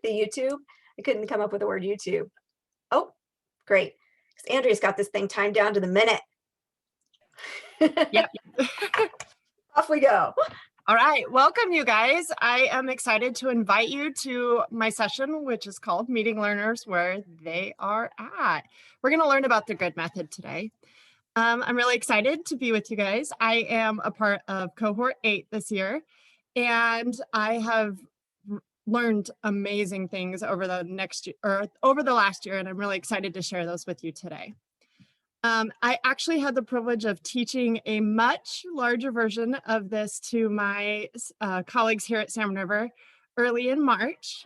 The YouTube. I couldn't come up with the word YouTube. Oh, great. 'Cause Andrea's got this thing timed down to the minute. Yep. Off we go. All right, welcome you guys. I am excited to invite you to my session, which is called Meeting Learners Where They Are At. We're going to learn about the GRID method today. I'm really excited to be with you guys. I am a part of cohort 8 this year, and I have learned amazing things over the last year, and I'm really excited to share those with you today. I actually had the privilege of teaching a much larger version of this to my colleagues here at Salmon River early in March.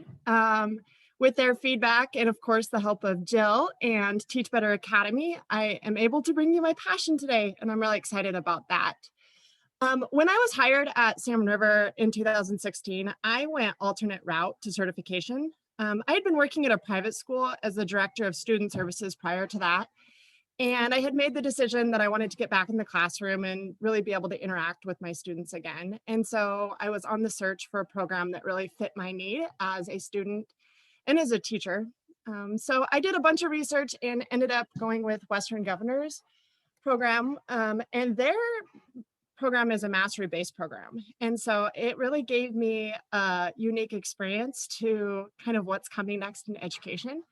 With their feedback and of course the help of Jill and Teach Better Academy, I am able to bring you my passion today, and I'm really excited about that. When I was hired at Salmon River in 2016, I went alternate route to certification. I had been working at a private school as the director of student services prior to that. And I had made the decision that I wanted to get back in the classroom and really be able to interact with my students again. And so I was on the search for a program that really fit my need as a student and as a teacher. So I did a bunch of research and ended up going with Western Governors program. And their program is a mastery-based program. And so it really gave me a unique experience to kind of what's coming next in education.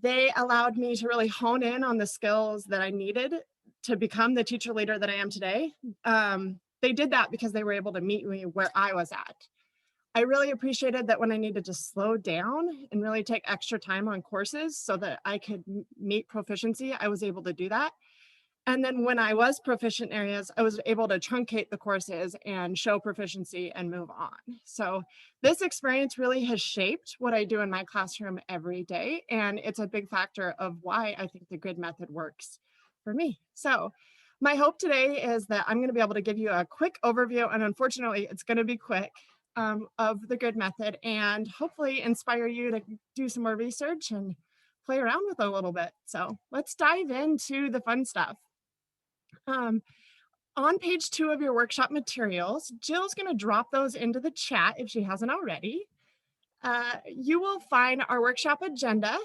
They allowed me to really hone in on the skills that I needed to become the teacher leader that I am today. They did that because they were able to meet me where I was at. I really appreciated that when I needed to slow down and really take extra time on courses so that I could meet proficiency, I was able to do that. And then when I was proficient in areas, I was able to truncate the courses and show proficiency and move on. So this experience really has shaped what I do in my classroom every day. And it's a big factor of why I think the GRID method works for me. So my hope today is that I'm going to be able to give you a quick overview, and unfortunately it's going to be quick, of the GRID method, and hopefully inspire you to do some more research and play around with it a little bit. So let's dive into the fun stuff. On page 2 of your workshop materials, Jill's going to drop those into the chat if she hasn't already. You will find our workshop agenda.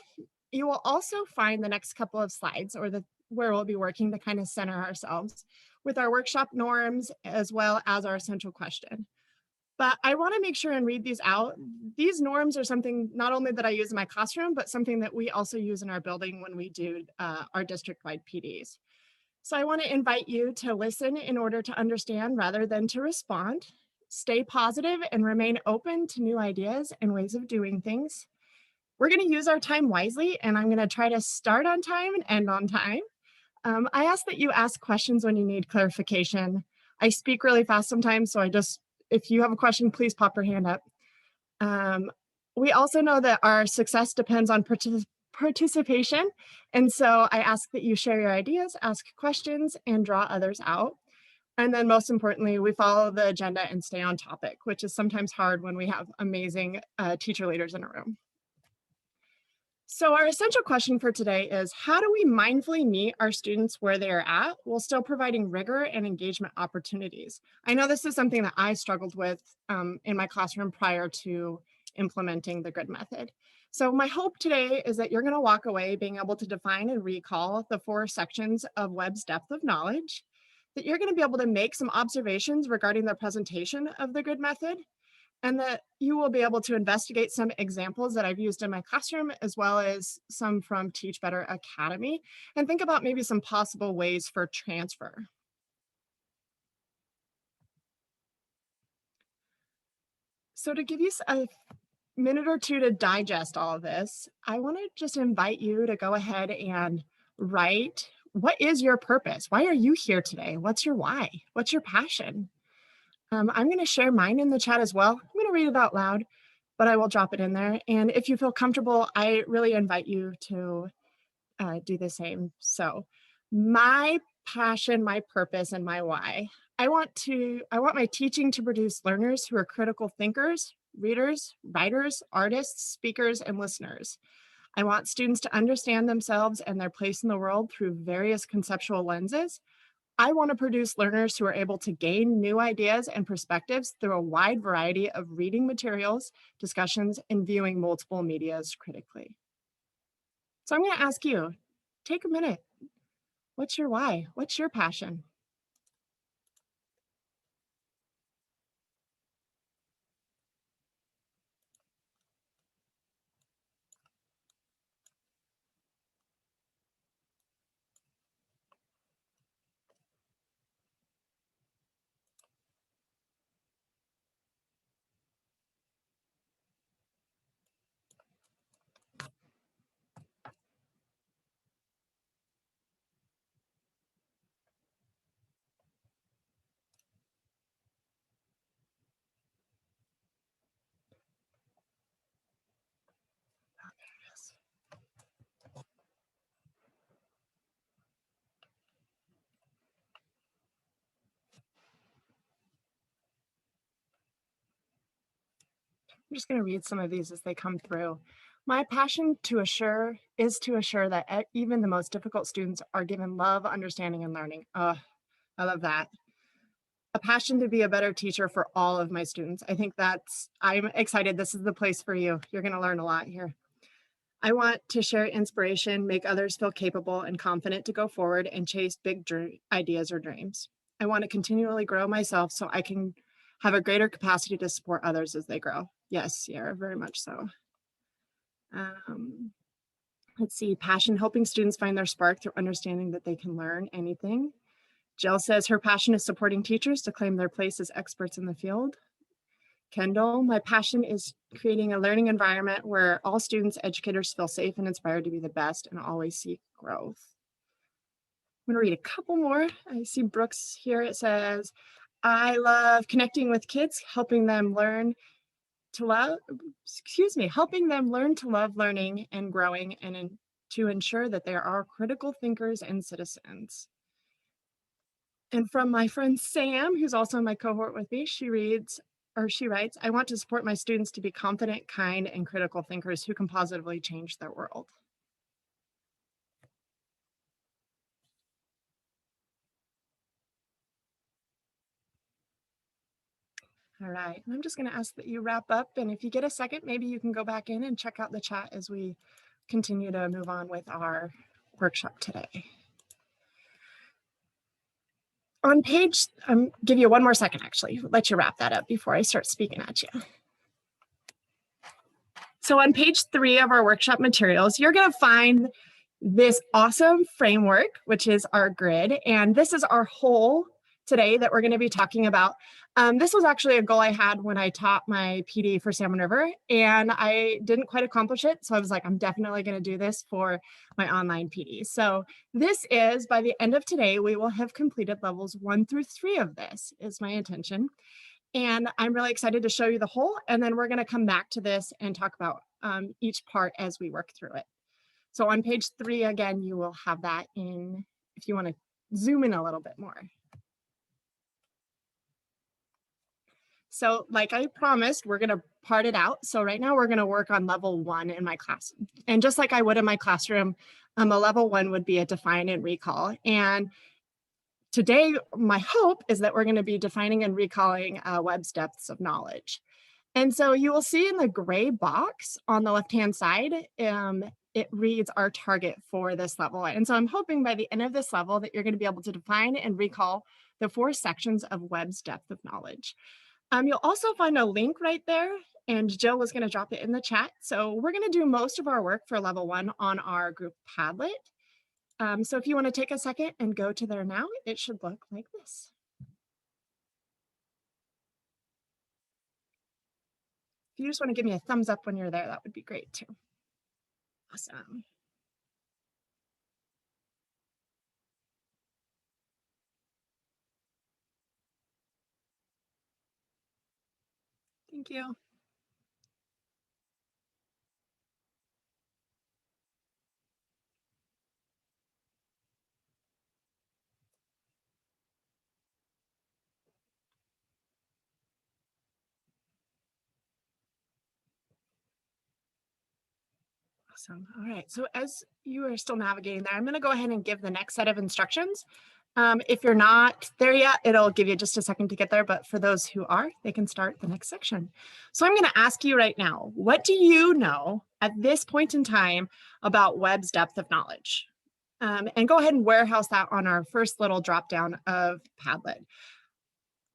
You will also find the next couple of slides, or where we'll be working to kind of center ourselves with our workshop norms as well as our essential question. But I want to make sure and read these out. These norms are something not only that I use in my classroom, but something that we also use in our building when we do our district-wide PDs. So I want to invite you to listen in order to understand rather than to respond. Stay positive and remain open to new ideas and ways of doing things. We're going to use our time wisely, and I'm going to try to start on time and end on time. I ask that you ask questions when you need clarification. I speak really fast sometimes, so if you have a question, please pop your hand up. We also know that our success depends on participation. And so I ask that you share your ideas, ask questions, and draw others out. And then most importantly, we follow the agenda and stay on topic, which is sometimes hard when we have amazing teacher leaders in a room. So our essential question for today is, how do we mindfully meet our students where they are at while still providing rigor and engagement opportunities? I know this is something that I struggled with in my classroom prior to implementing the GRID method. So my hope today is that you're going to walk away being able to define and recall the 4 sections of Webb's depth of knowledge, that you're going to be able to make some observations regarding the presentation of the GRID method, and that you will be able to investigate some examples that I've used in my classroom, as well as some from Teach Better Academy, and think about maybe some possible ways for transfer. So to give you a minute or two to digest all of this, I want to just invite you to go ahead and write, what is your purpose? Why are you here today? What's your why? What's your passion? I'm going to share mine in the chat as well. I'm going to read it out loud, but I will drop it in there. And if you feel comfortable, I really invite you to do the same. So my passion, my purpose, and my why. I want my teaching to produce learners who are critical thinkers, readers, writers, artists, speakers, and listeners. I want students to understand themselves and their place in the world through various conceptual lenses, I want to produce learners who are able to gain new ideas and perspectives through a wide variety of reading materials, discussions, and viewing multiple medias critically. So I'm going to ask you, take a minute. What's your why? What's your passion? I'm just going to read some of these as they come through. My passion is to assure that even the most difficult students are given love, understanding, and learning. I love that. A passion to be a better teacher for all of my students. I'm excited. This is the place for you. You're going to learn a lot here. I want to share inspiration, make others feel capable and confident to go forward and chase big ideas or dreams. I want to continually grow myself so I can have a greater capacity to support others as they grow. Yes, Sierra, very much so. Let's see, passion, helping students find their spark through understanding that they can learn anything. Jill says her passion is supporting teachers to claim their place as experts in the field. Kendall, my passion is creating a learning environment where all students, educators feel safe and inspired to be the best and always seek growth. I'm going to read a couple more. I see Brooks here. It says, I love connecting with kids, helping them learn to love learning and growing and to ensure that they are critical thinkers and citizens. And from my friend Sam, who's also in my cohort with me, she writes, I want to support my students to be confident, kind, and critical thinkers who can positively change their world. All right, and I'm just going to ask that you wrap up. And if you get a second, maybe you can go back in and check out the chat as we continue to move on with our workshop today. On page, give you one more second, actually, let you wrap that up before I start speaking at you. So on page 3 of our workshop materials, you're going to find this awesome framework, which is our grid. And this is our whole today that we're going to be talking about. This was actually a goal I had when I taught my PD for Salmon River, and I didn't quite accomplish it. So I was like, I'm definitely going to do this for my online PD. So this is, by the end of today, we will have completed levels 1 through 3 of this, is my intention. And I'm really excited to show you the whole, and then we're going to come back to this and talk about each part as we work through it. So on page 3, again, you will have that in, if you want to zoom in a little bit more. So like I promised, we're going to part it out. So right now we're going to work on level 1 in my class. And just like I would in my classroom, a level 1 would be a define and recall. And today, my hope is that we're going to be defining and recalling Webb's depths of knowledge. And so you will see in the gray box on the left-hand side, it reads our target for this level. And so I'm hoping by the end of this level that you're going to be able to define and recall the 4 sections of Webb's depth of knowledge. You'll also find a link right there, and Jill was going to drop it in the chat. So we're going to do most of our work for level 1 on our group Padlet. So if you want to take a second and go to there now, it should look like this. If you just want to give me a thumbs up when you're there, that would be great too. Awesome. Thank you. Awesome. All right. So as you are still navigating there, I'm going to go ahead and give the next set of instructions. If you're not there yet, it'll give you just a second to get there. But for those who are, they can start the next section. So I'm going to ask you right now, what do you know at this point in time about Webb's depth of knowledge? And go ahead and warehouse that on our first little drop down of Padlet.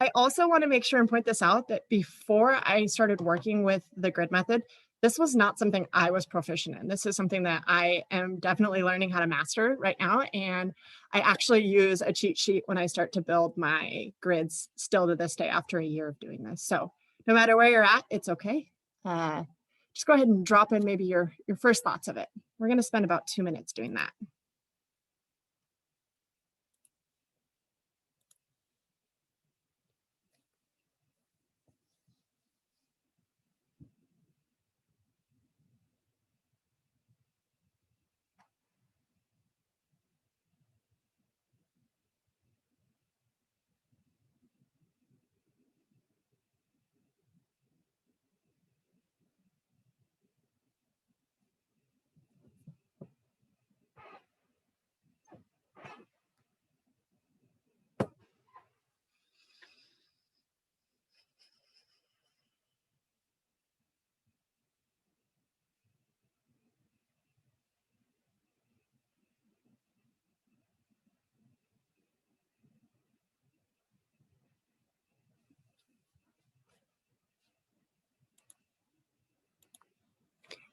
I also want to make sure and point this out that before I started working with the grid method, this was not something I was proficient in. This is something that I am definitely learning how to master right now. And I actually use a cheat sheet when I start to build my grids still to this day after a year of doing this. So no matter where you're at, it's okay. Just go ahead and drop in maybe your first thoughts of it. We're going to spend about 2 minutes doing that.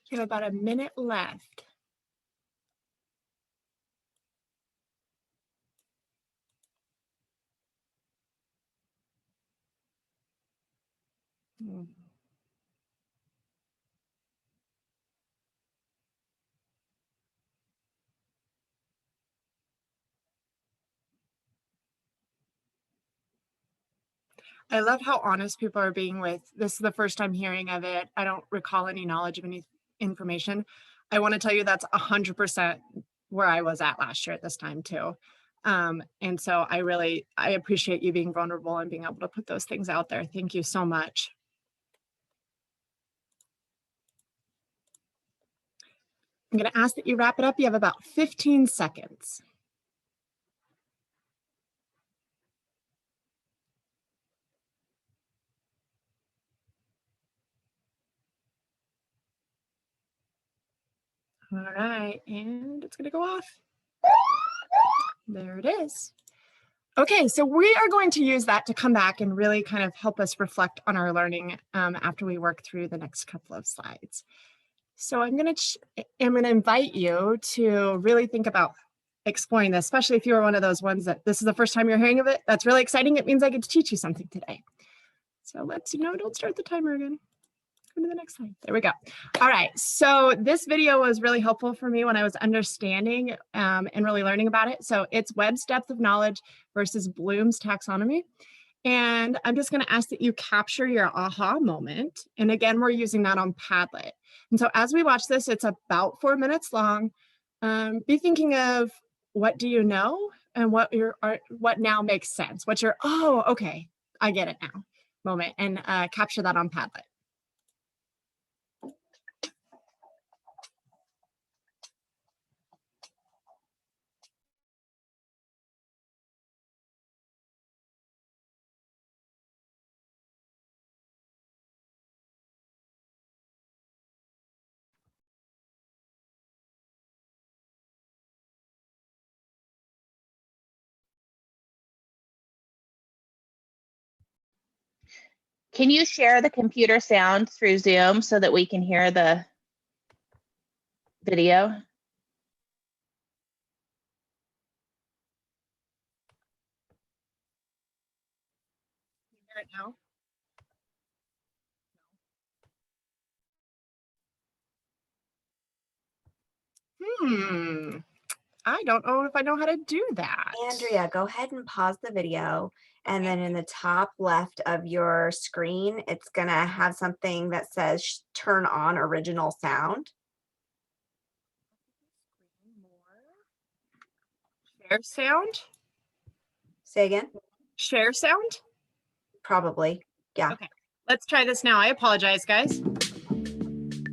You have about a minute left. I love how honest people are being with, this is the first time hearing of it. I don't recall any knowledge of any information. I want to tell you that's 100% where I was at last year at this time too. And so I appreciate you being vulnerable and being able to put those things out there. Thank you so much. I'm going to ask that you wrap it up. You have about 15 seconds. All right, and it's going to go off. There it is. Okay, so we are going to use that to come back and really kind of help us reflect on our learning after we work through the next couple of slides. So I'm going to invite you to really think about exploring this, especially if you're one of those ones that this is the first time you're hearing of it. That's really exciting. It means I get to teach you something today. So let's, don't start the timer again. Go to the next slide. There we go. All right. So this video was really helpful for me when I was understanding and really learning about it. So it's Webb's depth of knowledge versus Bloom's taxonomy. And I'm just going to ask that you capture your aha moment. And again, we're using that on Padlet. And so as we watch this, it's about 4 minutes long. Be thinking of what do you know and what now makes sense. What's your, oh, okay, I get it now moment, and capture that on Padlet. Can you share the computer sound through Zoom so that we can hear the video? Hear it now? I don't know if I know how to do that. Andrea, go ahead and pause the video. And then in the top left of your screen, it's going to have something that says turn on original sound. Share sound? Say again? Share sound? Probably. Yeah. Okay. Let's try this now. I apologize, guys.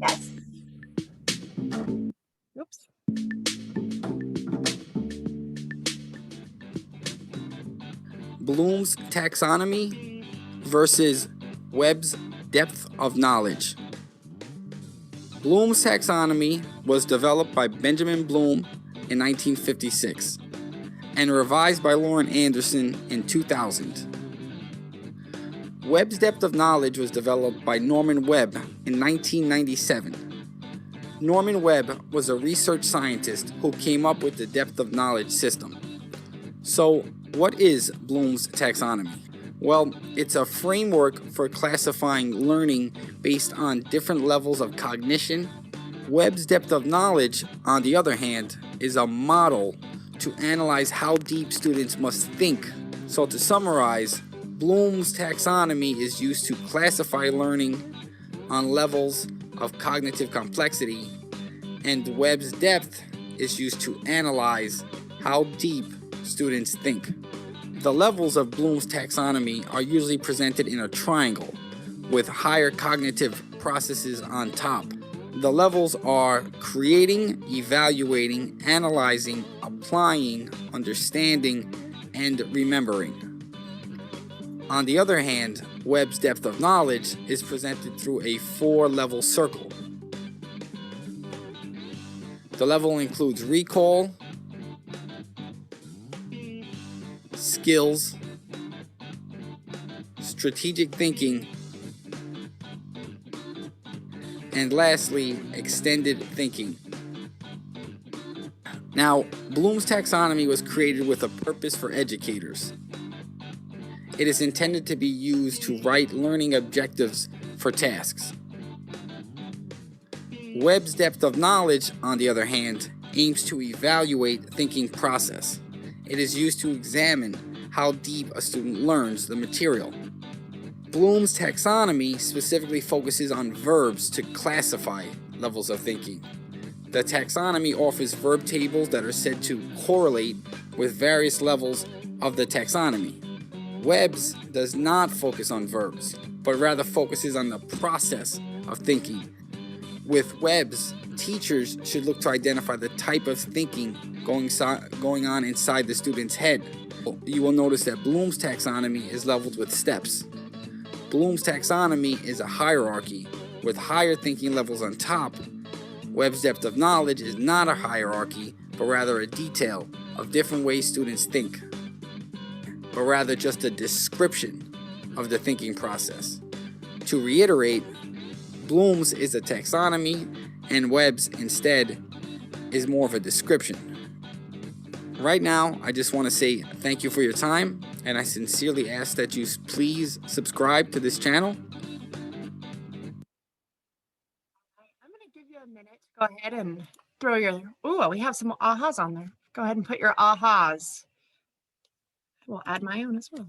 Yes. Oops. Bloom's taxonomy versus Webb's depth of knowledge. Bloom's taxonomy was developed by Benjamin Bloom in 1956 and revised by Lauren Anderson in 2000. Webb's depth of knowledge was developed by Norman Webb in 1997. Norman Webb was a research scientist who came up with the depth of knowledge system. So, what is Bloom's taxonomy? Well, it's a framework for classifying learning based on different levels of cognition. Webb's depth of knowledge, on the other hand, is a model to analyze how deep students must think. So to summarize, Bloom's taxonomy is used to classify learning on levels of cognitive complexity, and Webb's depth is used to analyze how deep students think. The levels of Bloom's taxonomy are usually presented in a triangle with higher cognitive processes on top. The levels are creating, evaluating, analyzing, applying, understanding, and remembering. On the other hand, Webb's depth of knowledge is presented through a 4-level circle. The level includes recall, skills, strategic thinking, and lastly, extended thinking. Now, Bloom's taxonomy was created with a purpose for educators. It is intended to be used to write learning objectives for tasks. Webb's depth of knowledge, on the other hand, aims to evaluate thinking process. It is used to examine how deep a student learns the material. Bloom's taxonomy specifically focuses on verbs to classify levels of thinking. The taxonomy offers verb tables that are said to correlate with various levels of the taxonomy. Webb's does not focus on verbs, but rather focuses on the process of thinking. With Webb's, teachers should look to identify the type of thinking going on inside the student's head. You will notice that Bloom's taxonomy is leveled with steps. Bloom's taxonomy is a hierarchy with higher thinking levels on top. Webb's depth of knowledge is not a hierarchy, but rather a detail of different ways students think, but rather just a description of the thinking process. To reiterate, Bloom's is a taxonomy, and Webb's instead is more of a description. Right now, I just want to say thank you for your time, and I sincerely ask that you please subscribe to this channel. I'm going to give you a minute to go ahead and throw your, we have some ahas on there. Go ahead and put your ahas. We'll add my own as well.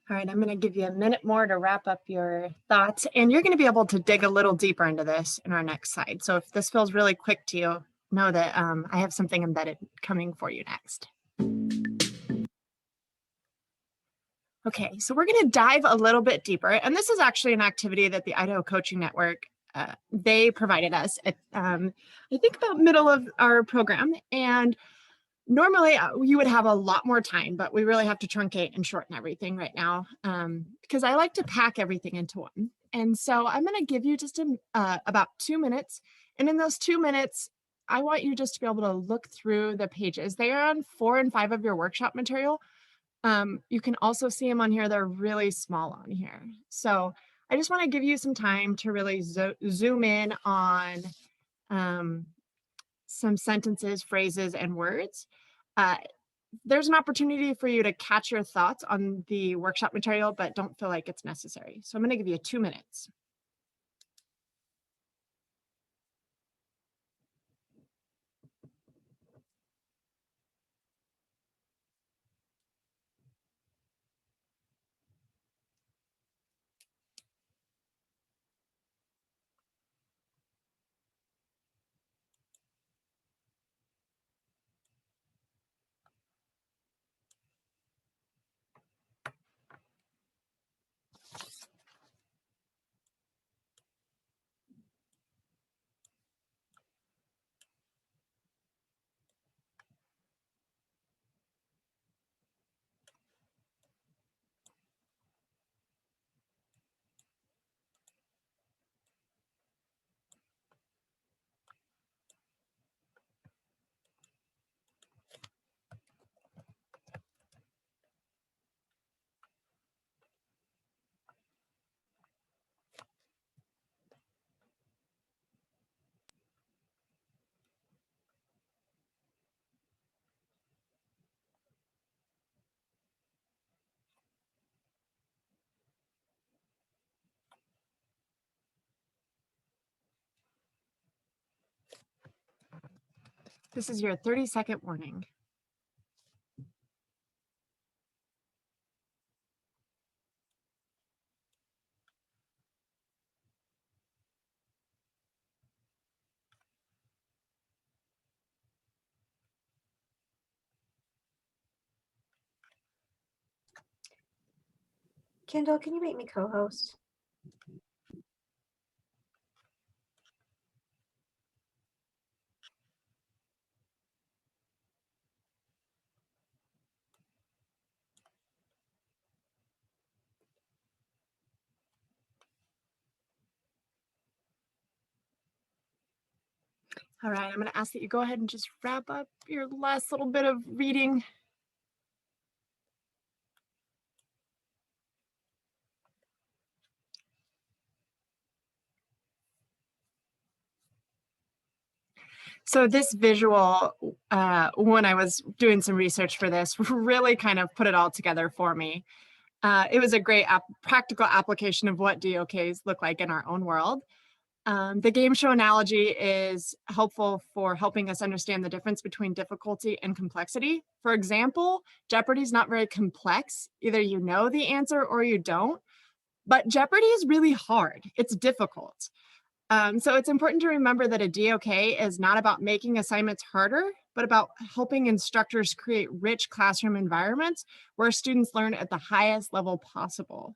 All right, I'm going to give you a minute more to wrap up your thoughts, and you're going to be able to dig a little deeper into this in our next slide. So if this feels really quick to you, know that I have something embedded coming for you next. Okay, so we're going to dive a little bit deeper, and this is actually an activity that the Idaho Coaching Network, they provided us at, I think about middle of our program, and normally you would have a lot more time, but we really have to truncate and shorten everything right now because I like to pack everything into one. And so I'm going to give you just about 2 minutes. And in those 2 minutes, I want you just to be able to look through the pages. They are on 4 and 5 of your workshop material. You can also see them on here. They're really small on here. So I just want to give you some time to really zoom in on some sentences, phrases, and words. There's an opportunity for you to catch your thoughts on the workshop material, but don't feel like it's necessary. So I'm going to give you 2 minutes. This is your 30-second warning. Kendall, can you make me co-host? All right, I'm going to ask that you go ahead and just wrap up your last little bit of reading. So this visual, when I was doing some research for this, really kind of put it all together for me. It was a great practical application of what DOKs look like in our own world. The game show analogy is helpful for helping us understand the difference between difficulty and complexity. For example, Jeopardy is not very complex. Either you know the answer or you don't, but Jeopardy is really hard. It's difficult. So it's important to remember that a DOK is not about making assignments harder, but about helping instructors create rich classroom environments where students learn at the highest level possible.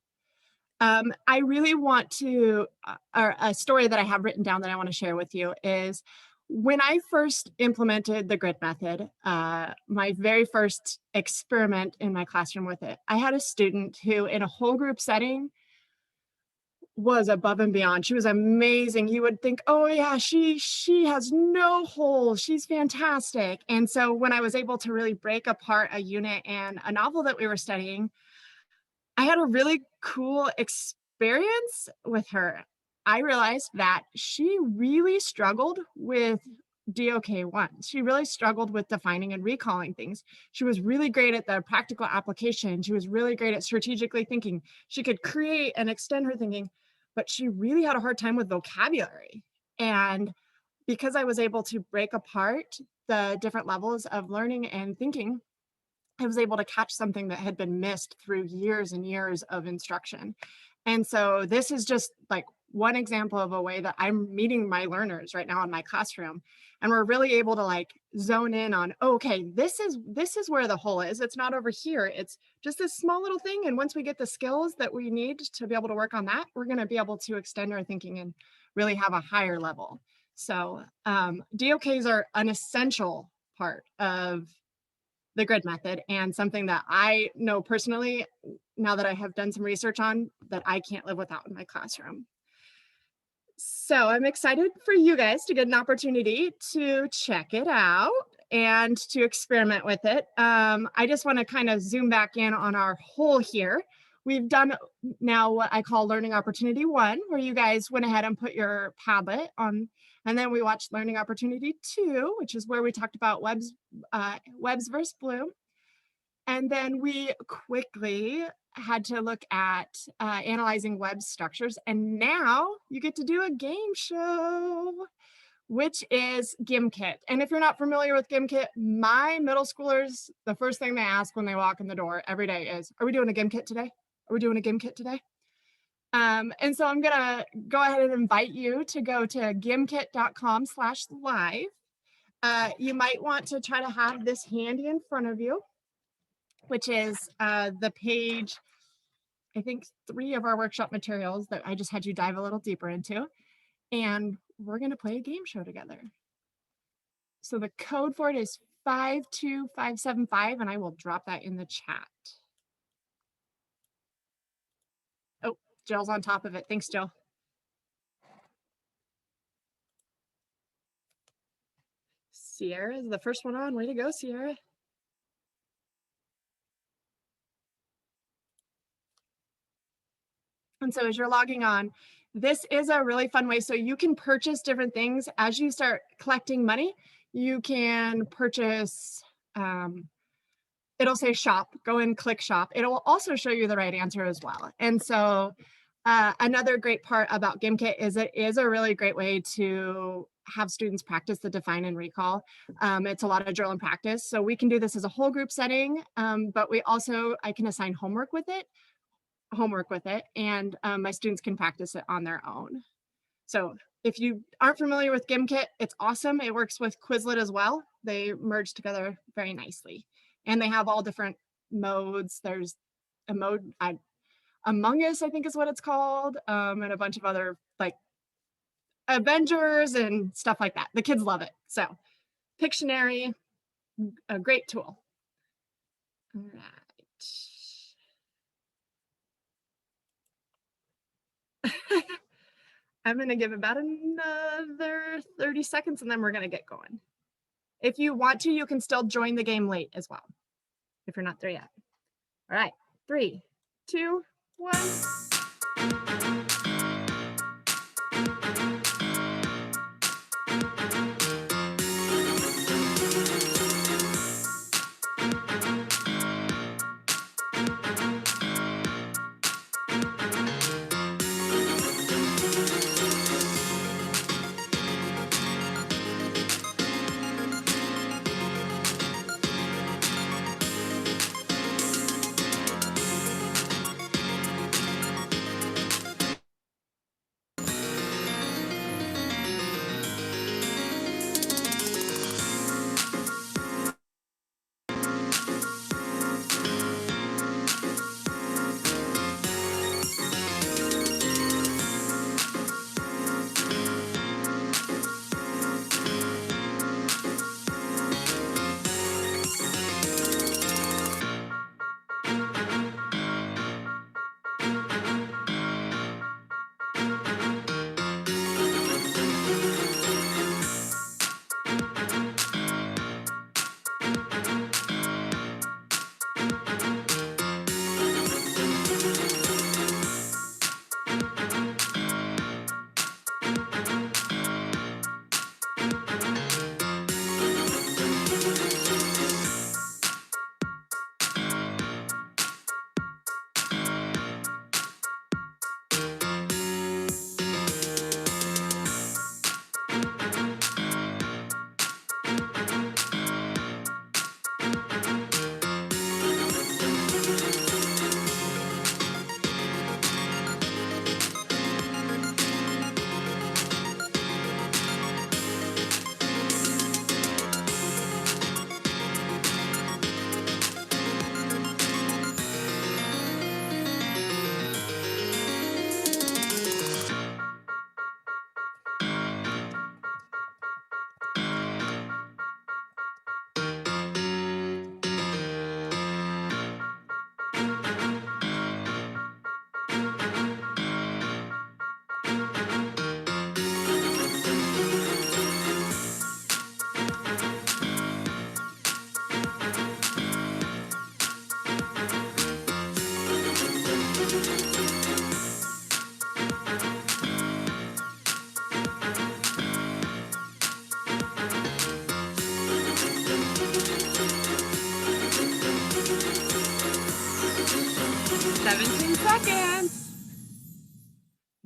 I really want to, a story that I have written down that I want to share with you is when I first implemented the grid method, my very first experiment in my classroom with it, I had a student who in a whole group setting was above and beyond. She was amazing. You would think, oh yeah, she has no holes. She's fantastic. And so when I was able to really break apart a unit and a novel that we were studying, I had a really cool experience with her. I realized that she really struggled with DOK1. She really struggled with defining and recalling things. She was really great at the practical application. She was really great at strategically thinking. She could create and extend her thinking, but she really had a hard time with vocabulary. And because I was able to break apart the different levels of learning and thinking, I was able to catch something that had been missed through years and years of instruction. And so this is just like one example of a way that I'm meeting my learners right now in my classroom. And we're really able to like zone in on, oh, okay, this is where the hole is. It's not over here. It's just this small little thing. And once we get the skills that we need to be able to work on that, we're going to be able to extend our thinking and really have a higher level. So DOKs are an essential part of the grid method and something that I know personally, now that I have done some research on, that I can't live without in my classroom. So I'm excited for you guys to get an opportunity to check it out and to experiment with it. I just want to kind of zoom back in on our whole here. We've done now what I call learning opportunity 1, where you guys went ahead and put your Padlet on And then we watched Learning Opportunity 2, which is where we talked about webs versus Bloom. And then we quickly had to look at analyzing web structures. And now you get to do a game show, which is GimKit. And if you're not familiar with GimKit, my middle schoolers, the first thing they ask when they walk in the door every day is, are we doing a GimKit today? Are we doing a GimKit today? And so I'm gonna go ahead and invite you to go to gimkit.com/live. You might want to try to have this handy in front of you, which is the page, I think 3 of our workshop materials that I just had you dive a little deeper into. And we're gonna play a game show together. So the code for it is 52575, and I will drop that in the chat. Oh, Jill's on top of it. Thanks, Jill. Sierra is the first one on. Way to go, Sierra. And so as you're logging on, this is a really fun way. So you can purchase different things as you start collecting money. You can purchase, it'll say shop, go and click shop. It'll also show you the right answer as well. And so another great part about GimKit is it is a really great way to have students practice the define and recall. It's a lot of drill and practice. So we can do this as a whole group setting, but I can assign homework with it, and my students can practice it on their own. So if you aren't familiar with GimKit, it's awesome. It works with Quizlet as well. They merge together very nicely. And they have all different modes. There's a mode, Among Us, I think is what it's called, and a bunch of other like Avengers and stuff like that. The kids love it. So Pictionary, a great tool. All right. I'm going to give about another 30 seconds and then we're going to get going. If you want to, you can still join the game late as well, if you're not there yet. All right, 3, 2, 1.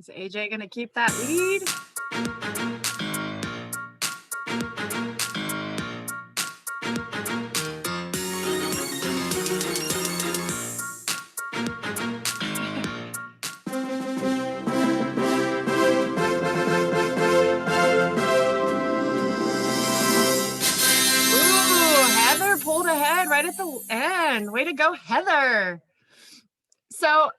Is AJ going to keep that lead? Heather pulled ahead right at the end. Way to go, Heather. So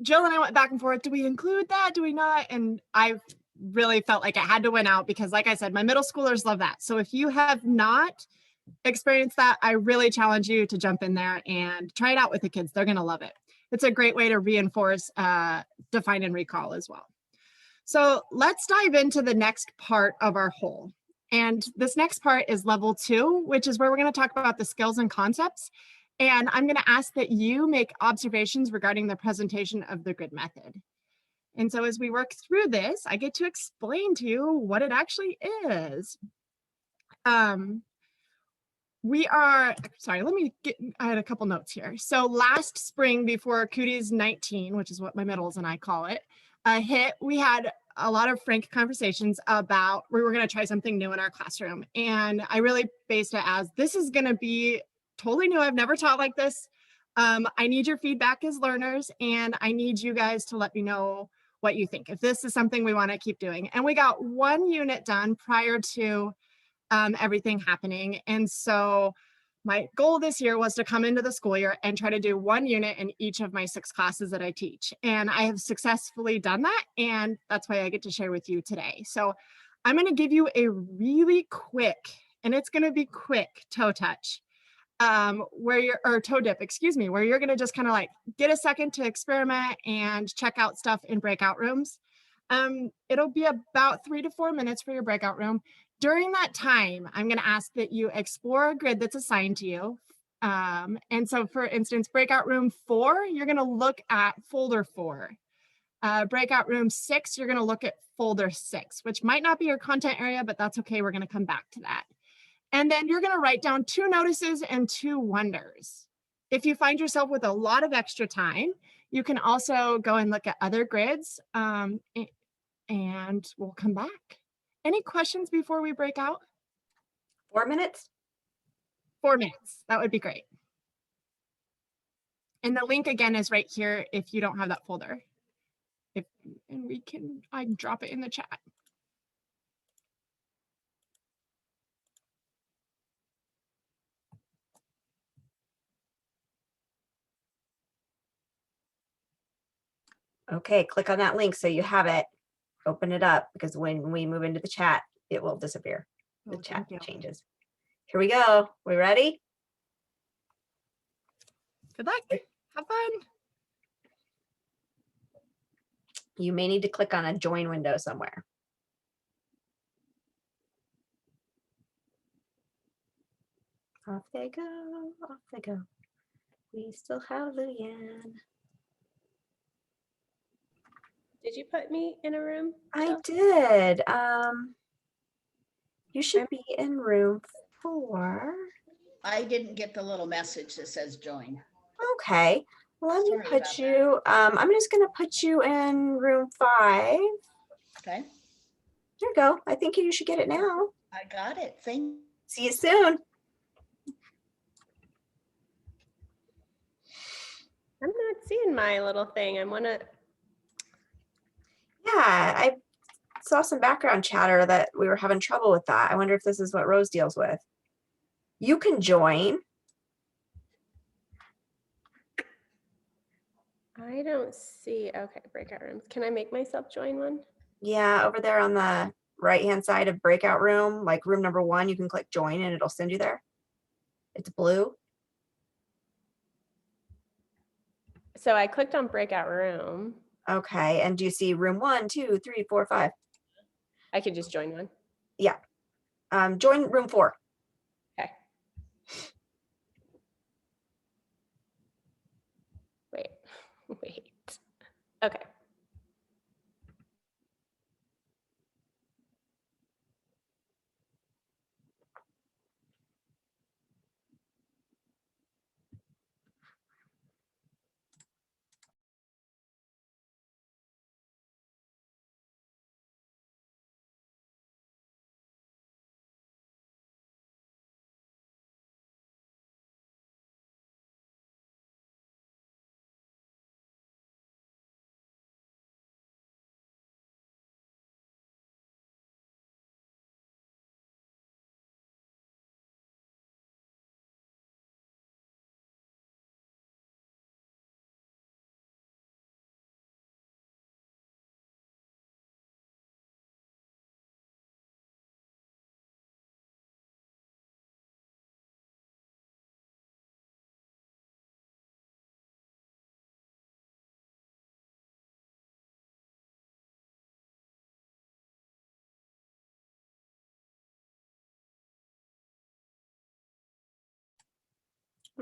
Jill and I went back and forth. Do we include that? Do we not? And I really felt like it had to win out because, like I said, my middle schoolers love that. So if you have not experienced that, I really challenge you to jump in there and try it out with the kids. They're going to love it. It's a great way to reinforce, define, and recall as well. So let's dive into the next part of our whole. And this next part is level 2, which is where we're going to talk about the skills and concepts. And I'm going to ask that you make observations regarding the presentation of the grid method. And so as we work through this, I get to explain to you what it actually is. I had a couple notes here. So last spring before Cooties 19, which is what my middles and I call it, hit, we had a lot of frank conversations about we were going to try something new in our classroom. And I really based it as this is going to be totally new. I've never taught like this. I need your feedback as learners, and I need you guys to let me know what you think, if this is something we want to keep doing. And we got 1 unit done prior to everything happening. And so my goal this year was to come into the school year and try to do 1 unit in each of my 6 classes that I teach. And I have successfully done that. And that's why I get to share with you today. So I'm going to give you a really quick, and it's going to be quick toe touch, or toe dip, excuse me, where you're going to just kind of like get a second to experiment and check out stuff in breakout rooms. It'll be about 3 to 4 minutes for your breakout room. During that time, I'm going to ask that you explore a grid that's assigned to you. And so for instance, breakout room 4, you're going to look at folder 4. Breakout room 6, you're going to look at folder 6, which might not be your content area, but that's okay. We're going to come back to that. And then you're going to write down 2 notices and 2 wonders. If you find yourself with a lot of extra time, you can also go and look at other grids, and we'll come back. Any questions before we break out? 4 minutes? 4 minutes. That would be great. And the link again is right here if you don't have that folder. I can drop it in the chat. Okay, click on that link so you have it. Open it up because when we move into the chat, it will disappear. The chat changes. Here we go. We ready? Good luck. Have fun. You may need to click on a join window somewhere. Off they go. Off they go. We still have Lillian. Did you put me in a room? I did. You should be in room 4. I didn't get the little message that says join. Okay. Let me Sorry put about you, I'm just going to put you in room 5. Okay, There you go. I think you should get it now. I got it. Thank See you soon. I'm not seeing my little thing. Yeah, I saw some background chatter that we were having trouble with that. I wonder if this is what Rose deals with. You can join. I don't see. Okay, breakout rooms. Can I make myself join one? Yeah, over there on the right-hand side of breakout room, like room number 1, you can click join and it'll send you there. It's blue. So I clicked on breakout room. Okay, and do you see room 1, 2, 3, 4, 5? I could just join one. Yeah. Join room 4. Okay. Wait. Okay.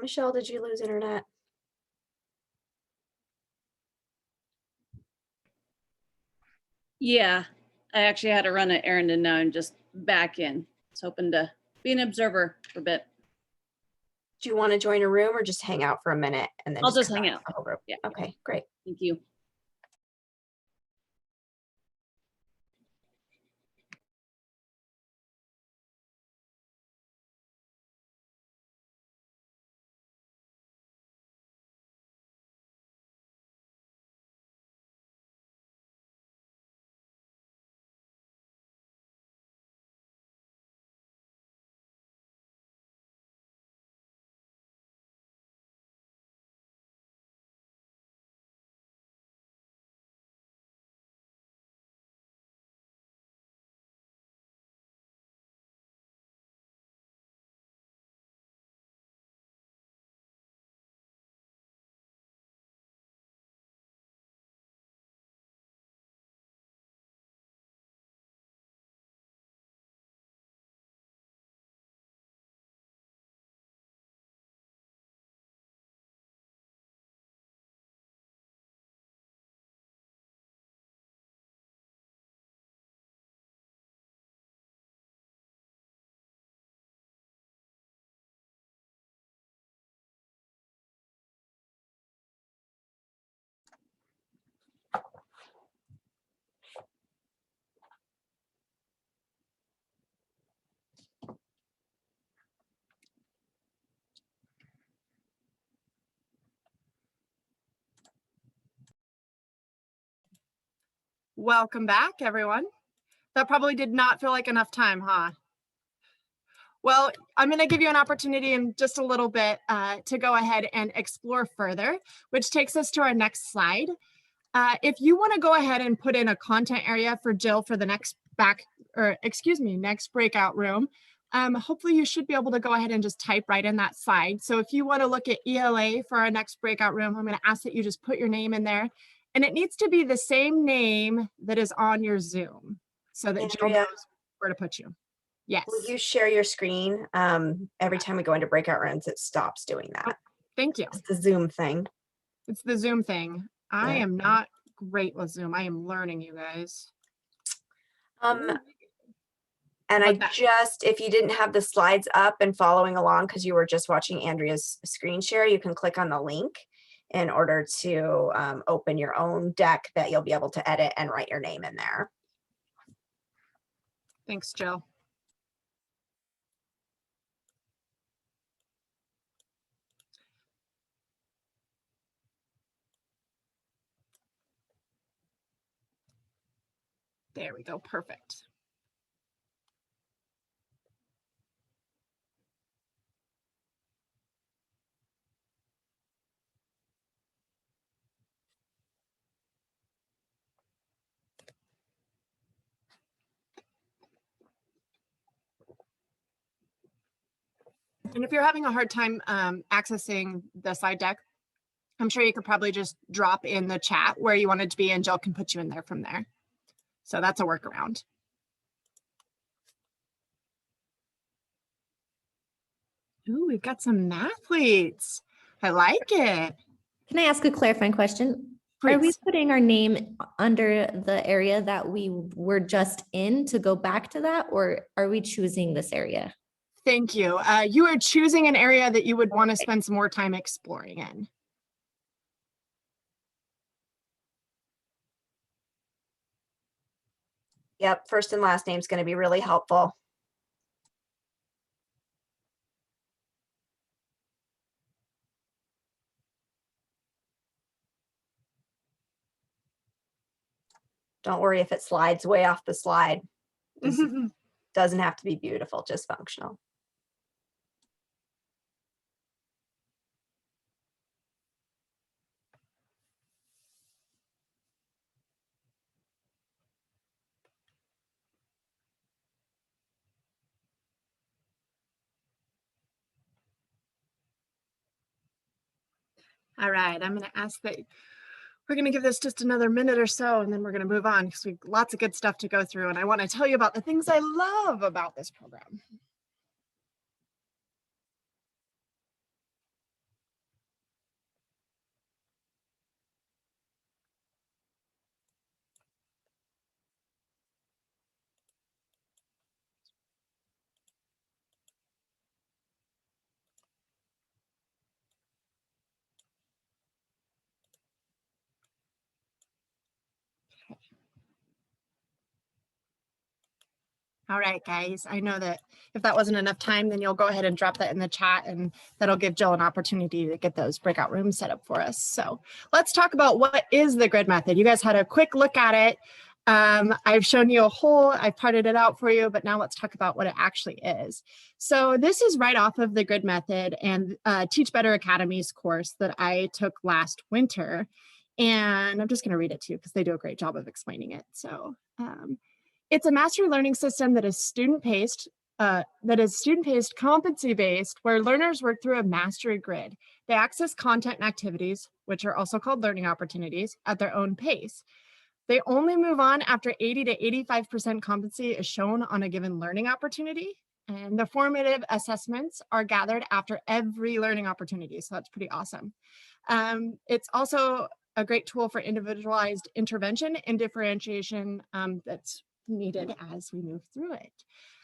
Michelle, did you lose internet? Yeah, I actually had to run an errand and now I'm just back in. I was hoping to be an observer for a bit. Do you want to join a room or just hang out for a minute and then I'll just come hang back out. to the whole group? Yeah. Okay, great. Thank you. Welcome back, everyone. That probably did not feel like enough time, huh? Well, I'm going to give you an opportunity in just a little bit to go ahead and explore further, which takes us to our next slide. If you want to go ahead and put in a content area for Jill for the next next breakout room, hopefully you should be able to go ahead and just type right in that slide. So if you want to look at ELA for our next breakout room, I'm going to ask that you just put your name in there. And it needs to be the same name that is on your Zoom so that Jill Andrea, knows where to put you. Yes. will you share your screen? Every time we go into breakout rooms, it stops doing that. Thank you. It's the Zoom thing. It's the Zoom thing. I Yeah. am not great with Zoom. I am learning, you guys. And Like that. if you didn't have the slides up and following along because you were just watching Andrea's screen share, you can click on the link in order to open your own deck that you'll be able to edit and write your name in there. Thanks, Jill. There we go. Perfect. And if you're having a hard time accessing the slide deck, I'm sure you could probably just drop in the chat where you wanted to be and Jill can put you in there from there. So that's a workaround. Ooh, we've got some mathletes. I like it. Can I ask a clarifying question? Are we Please. putting our name under the area that we were just in to go back to that, or are we choosing this area? Thank you. You are choosing an area that you would want to spend some more time exploring in. Yep, first and last name is going to be really helpful. Don't worry if it slides way off the slide. This doesn't have to be beautiful, just functional. All right, I'm going to ask that we're going to give this just another minute or so, and then we're going to move on because we've lots of good stuff to go through. And I want to tell you about the things I love about this program. All right, guys, I know that if that wasn't enough time, then you'll go ahead and drop that in the chat, and that'll give Jill an opportunity to get those breakout rooms set up for us. So let's talk about what is the grid method. You guys had a quick look at it. I've shown you a whole, I've parted it out for you, but now let's talk about what it actually is. So this is right off of the grid method and Teach Better Academy's course that I took last winter. And I'm just going to read it to you because they do a great job of explaining it. So it's a mastery learning system that is student-paced, competency-based, where learners work through a mastery grid. They access content and activities, which are also called learning opportunities, at their own pace. They only move on after 80 to 85% competency is shown on a given learning opportunity. And the formative assessments are gathered after every learning opportunity. So that's pretty awesome. It's also a great tool for individualized intervention and differentiation that's needed as we move through it.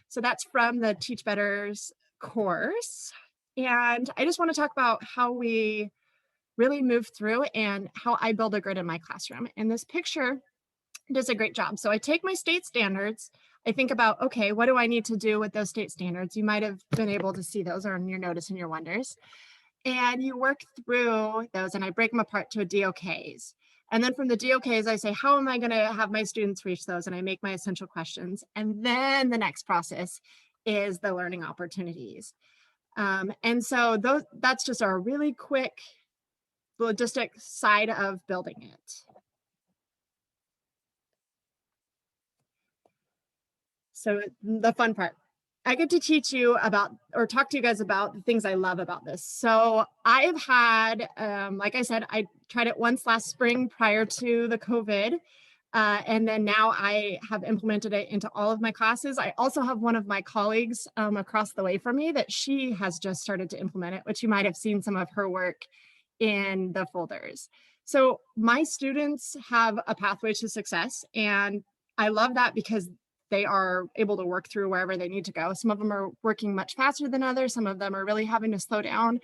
So that's from the Teach Better's course. And I just want to talk about how we really move through and how I build a grid in my classroom. And this picture does a great job. So I take my state standards. I think about, okay, what do I need to do with those state standards? You might have been able to see those on your notice and your wonders. And you work through those, and I break them apart to DOKs. And then from the DOKs, I say, how am I going to have my students reach those? And I make my essential questions. And then the next process is the learning opportunities. And so that's just our really quick logistic side of building it. So the fun part. I get to teach you about, or talk to you guys about the things I love about this. So I've had, like I said, I tried it once last spring prior to the COVID. And then now I have implemented it into all of my classes. I also have one of my colleagues across the way from me that she has just started to implement it, which you might have seen some of her work in the folders. So my students have a pathway to success. And I love that because they are able to work through wherever they need to go. Some of them are working much faster than others. Some of them are really having to slow down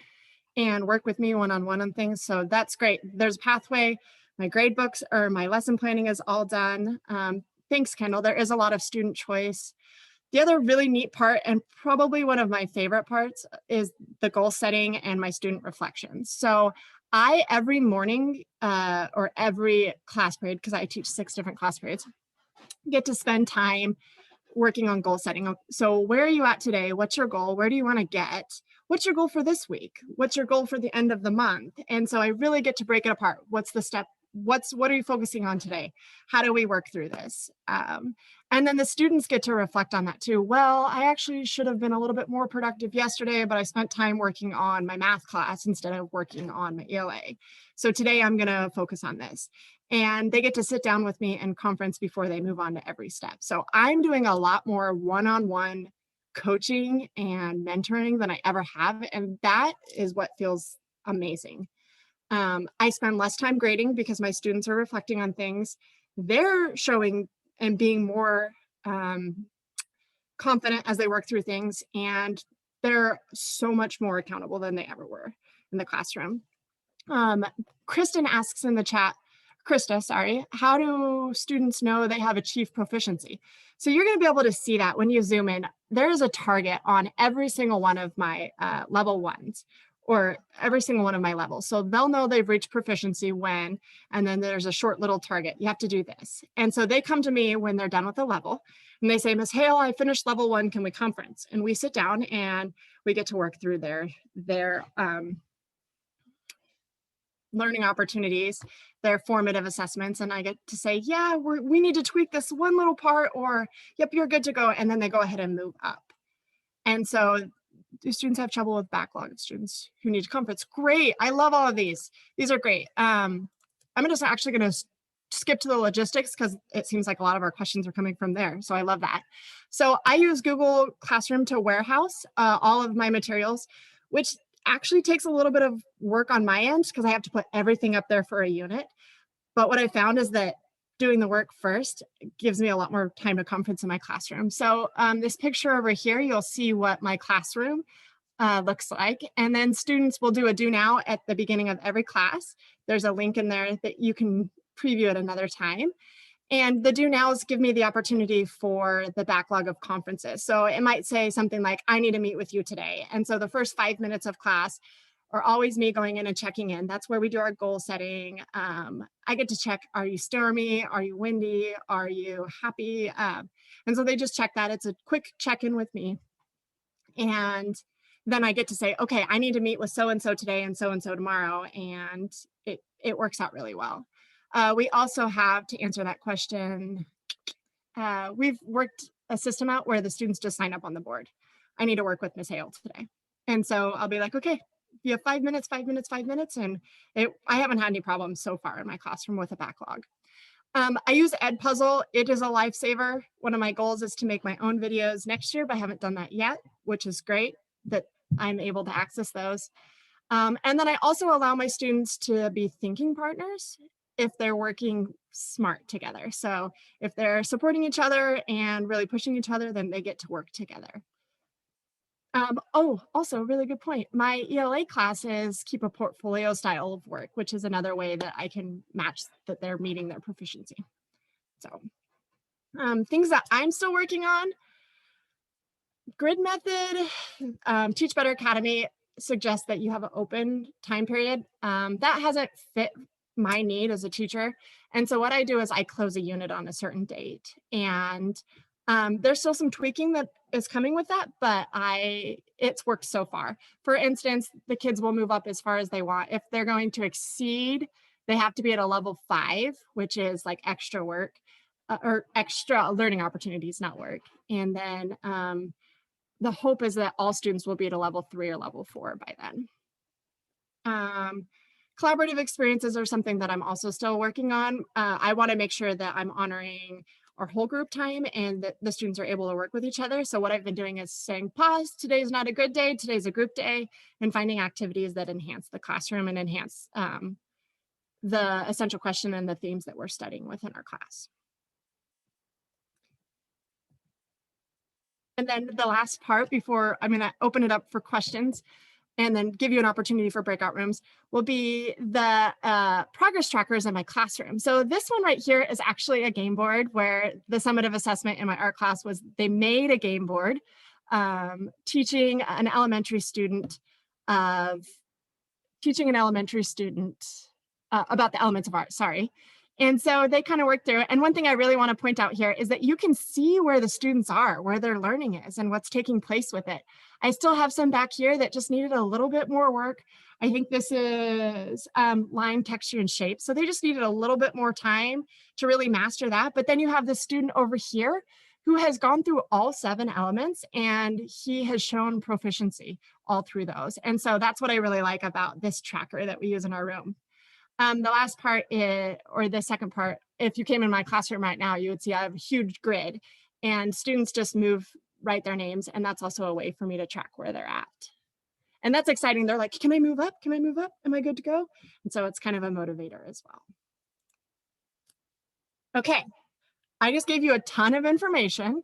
and work with me one-on-one on things. So that's great. There's a pathway. My grade books or my lesson planning is all done. Thanks, Kendall. There is a lot of student choice. The other really neat part, and probably one of my favorite parts, is the goal setting and my student reflections. So I, every morning or every class period, because I teach 6 different class periods, get to spend time working on goal setting. So where are you at today? What's your goal? Where do you want to get? What's your goal for this week? What's your goal for the end of the month? And so I really get to break it apart. What's the step? What are you focusing on today? How do we work through this? And then the students get to reflect on that too. Well, I actually should have been a little bit more productive yesterday, but I spent time working on my math class instead of working on my ELA. So today I'm going to focus on this. And they get to sit down with me and conference before they move on to every step. So I'm doing a lot more one-on-one coaching and mentoring than I ever have. And that is what feels amazing. I spend less time grading because my students are reflecting on things. They're showing and being more confident as they work through things. And they're so much more accountable than they ever were in the classroom. Kristen asks in the chat, Krista, sorry, how do students know they have achieved proficiency? So you're going to be able to see that when you zoom in. There is a target on every single one of my level 1s, or every single one of my levels. So they'll know they've reached proficiency when, and then there's a short little target. You have to do this. And so they come to me when they're done with the level and they say, Ms. Hale, I finished level 1, can we conference? And we sit down and we get to work through their learning opportunities, their formative assessments. And I get to say, yeah, we need to tweak this one little part, or yep, you're good to go. And then they go ahead and move up. And so do students have trouble with backlog of students who need to conference? Great. I love all of these. These are great. I'm just actually going to skip to the logistics because it seems like a lot of our questions are coming from there. So I love that. So I use Google Classroom to warehouse all of my materials, which actually takes a little bit of work on my end because I have to put everything up there for a unit. But what I found is that doing the work first gives me a lot more time to conference in my classroom. So this picture over here, you'll see what my classroom looks like. And then students will do a do now at the beginning of every class. There's a link in there that you can preview at another time. And the do nows give me the opportunity for the backlog of conferences. So it might say something like, I need to meet with you today. And so the first 5 minutes of class are always me going in and checking in. That's where we do our goal setting. I get to check, are you stormy? Are you windy? Are you happy? And so they just check that. It's a quick check-in with me. And then I get to say, okay, I need to meet with so-and-so today and so-and-so tomorrow. And it works out really well. We also have, to answer that question, we've worked a system out where the students just sign up on the board. I need to work with Miss Hale today. And so I'll be like, okay, you have 5 minutes, 5 minutes, 5 minutes. And I haven't had any problems so far in my classroom with a backlog. I use Edpuzzle. It is a lifesaver. One of my goals is to make my own videos next year, but I haven't done that yet, which is great that I'm able to access those. And then I also allow my students to be thinking partners if they're working smart together. So if they're supporting each other and really pushing each other, then they get to work together. Oh, also really good point. My ELA classes keep a portfolio style of work, which is another way that I can match that they're meeting their proficiency. So things that I'm still working on, grid method, Teach Better Academy suggests that you have an open time period. That hasn't fit my need as a teacher. And so what I do is I close a unit on a certain date. And there's still some tweaking that is coming with that, but it's worked so far. For instance, the kids will move up as far as they want. If they're going to exceed, they have to be at a level 5, which is like extra work or extra learning opportunities, not work. And then the hope is that all students will be at a level 3 or level 4 by then. Collaborative experiences are something that I'm also still working on. I want to make sure that I'm honoring our whole group time and that the students are able to work with each other. So what I've been doing is saying, pause, today's not a good day, today's a group day, and finding activities that enhance the classroom and enhance the essential question and the themes that we're studying within our class. And then the last part before I'm going to open it up for questions and then give you an opportunity for breakout rooms will be the progress trackers in my classroom. So this one right here is actually a game board where the summative assessment in my art class was they made a game board teaching an elementary student about the elements of art, sorry. And so they kind of worked through it. And one thing I really want to point out here is that you can see where the students are, where their learning is and what's taking place with it. I still have some back here that just needed a little bit more work. I think this is line, texture, and shape. So they just needed a little bit more time to really master that. But then you have the student over here who has gone through all 7 elements and he has shown proficiency all through those. And so that's what I really like about this tracker that we use in our room. The last part is, or the second part, if you came in my classroom right now, you would see I have a huge grid and students just write their names. And that's also a way for me to track where they're at. And that's exciting. They're like, can I move up? Can I move up? Am I good to go? And so it's kind of a motivator as well. Okay, I just gave you a ton of information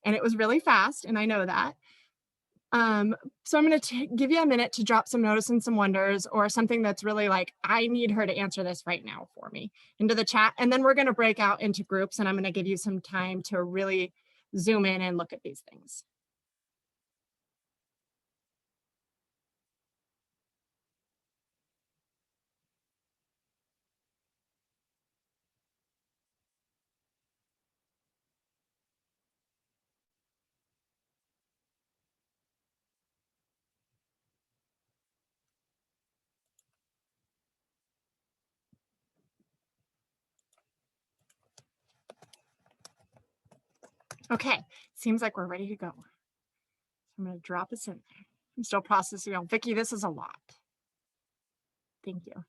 and it was really fast. And I know that. So I'm going to give you a minute to drop some notice and some wonders or something that's really like, I need her to answer this right now for me into the chat. And then we're going to break out into groups and I'm going to give you some time to really zoom in and look at these things. Okay, seems like we're ready to go. I'm going to drop us in there. I'm still processing. Oh, Vicki, this is a lot. Thank you.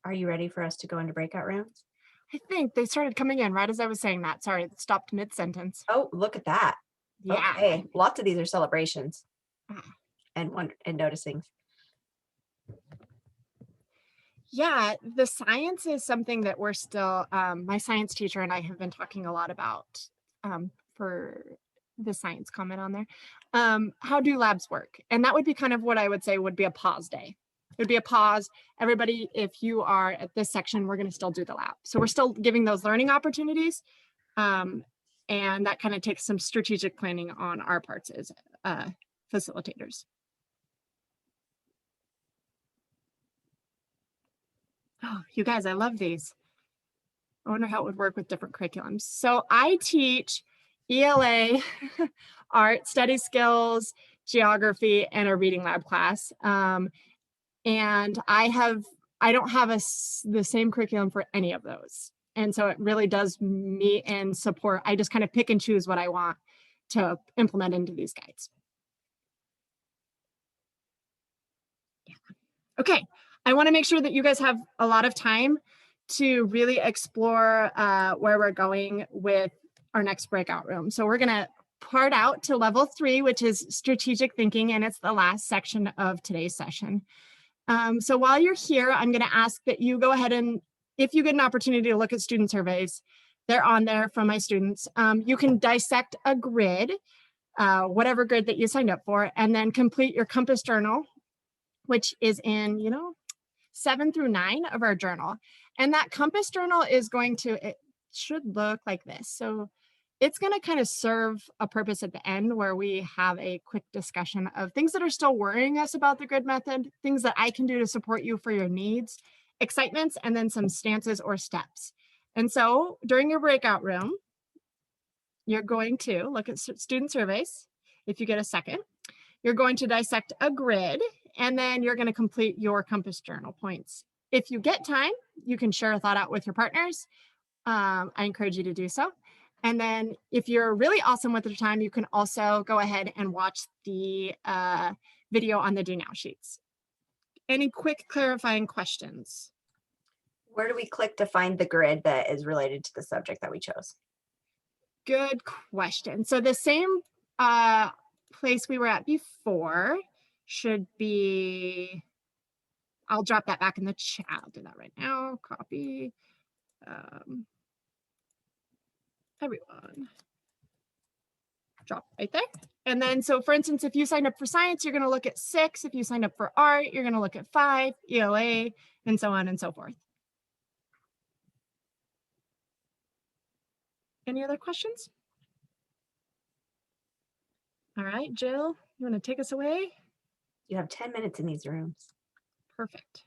Are you ready for us to go into breakout rooms? I think they started coming in right as I was saying that. Sorry, it stopped mid-sentence. Oh, look at that. Yeah. Okay, lots of these are celebrations and noticing. Yeah, the science is something that we're still, my science teacher and I have been talking a lot about for the science comment on there. How do labs work? And that would be kind of what I would say would be a pause day. It'd be a pause. Everybody, if you are at this section, we're going to still do the lab. So we're still giving those learning opportunities. And that kind of takes some strategic planning on our parts as facilitators. Oh, you guys, I love these. I wonder how it would work with different curriculums. So I teach ELA, art, study skills, geography, and a reading lab class. And I don't have the same curriculum for any of those. And so it really does meet and support. I just kind of pick and choose what I want to implement into these guides. Yeah. Okay, I want to make sure that you guys have a lot of time to really explore where we're going with our next breakout room. So we're going to part out to level 3, which is strategic thinking, and it's the last section of today's session. So while you're here, I'm going to ask that you go ahead and, if you get an opportunity to look at student surveys, they're on there from my students. You can dissect a grid, whatever grid that you signed up for, and then complete your compass journal, which is in, 7 through 9 of our journal. And that compass journal is going to, it should look like this. So it's going to kind of serve a purpose at the end where we have a quick discussion of things that are still worrying us about the grid method, things that I can do to support you for your needs, excitements, and then some stances or steps. And so during your breakout room, you're going to look at student surveys. If you get a second, you're going to dissect a grid, and then you're going to complete your compass journal points. If you get time, you can share a thought out with your partners. I encourage you to do so. And then if you're really awesome with your time, you can also go ahead and watch the video on the Do Now sheets. Any quick clarifying questions? Where do we click to find the grid that is related to the subject that we chose? Good question. So the same place we were at before should be, I'll drop that back in the chat. I'll do that right now. Copy. Everyone. Drop right there. And then, so for instance, if you signed up for science, you're going to look at 6. If you signed up for art, you're going to look at 5, ELA, and so on and so forth. Any other questions? All right, Jill, you want to take us away? You have 10 minutes in these rooms. Perfect.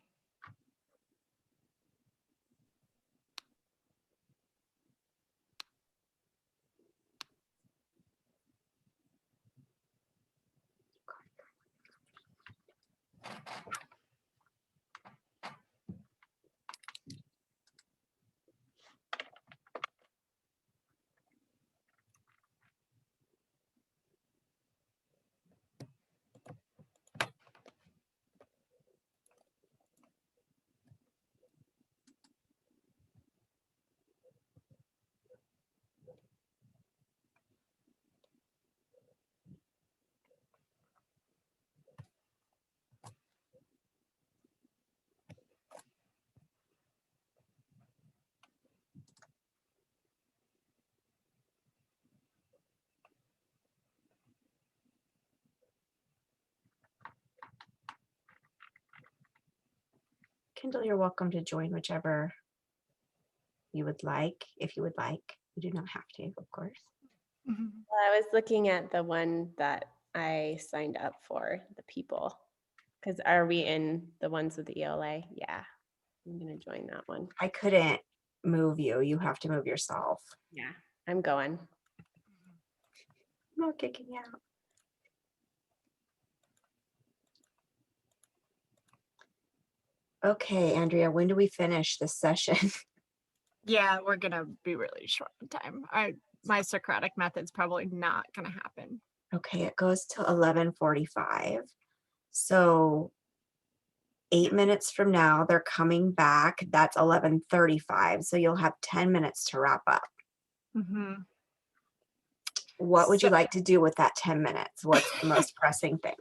Kendall, you're welcome to join whichever you would like, if you would like. You do not have to, of course. Mm-hmm. I was looking at the one that I signed up for, the people. Because are we in the ones with the ELA? Yeah, I'm going to join that one. I couldn't move you. You have to move yourself. Yeah, I'm going. I'm not kicking you out. Okay, Andrea, when do we finish this session? Yeah, we're going to be really short on time. My Socratic method's probably not going to happen. Okay, it goes to 11:45. So 8 minutes from now, they're coming back. That's 11:35. So you'll have 10 minutes to wrap up. Mm-hmm. What would you like to do with that 10 minutes? What's the most pressing thing?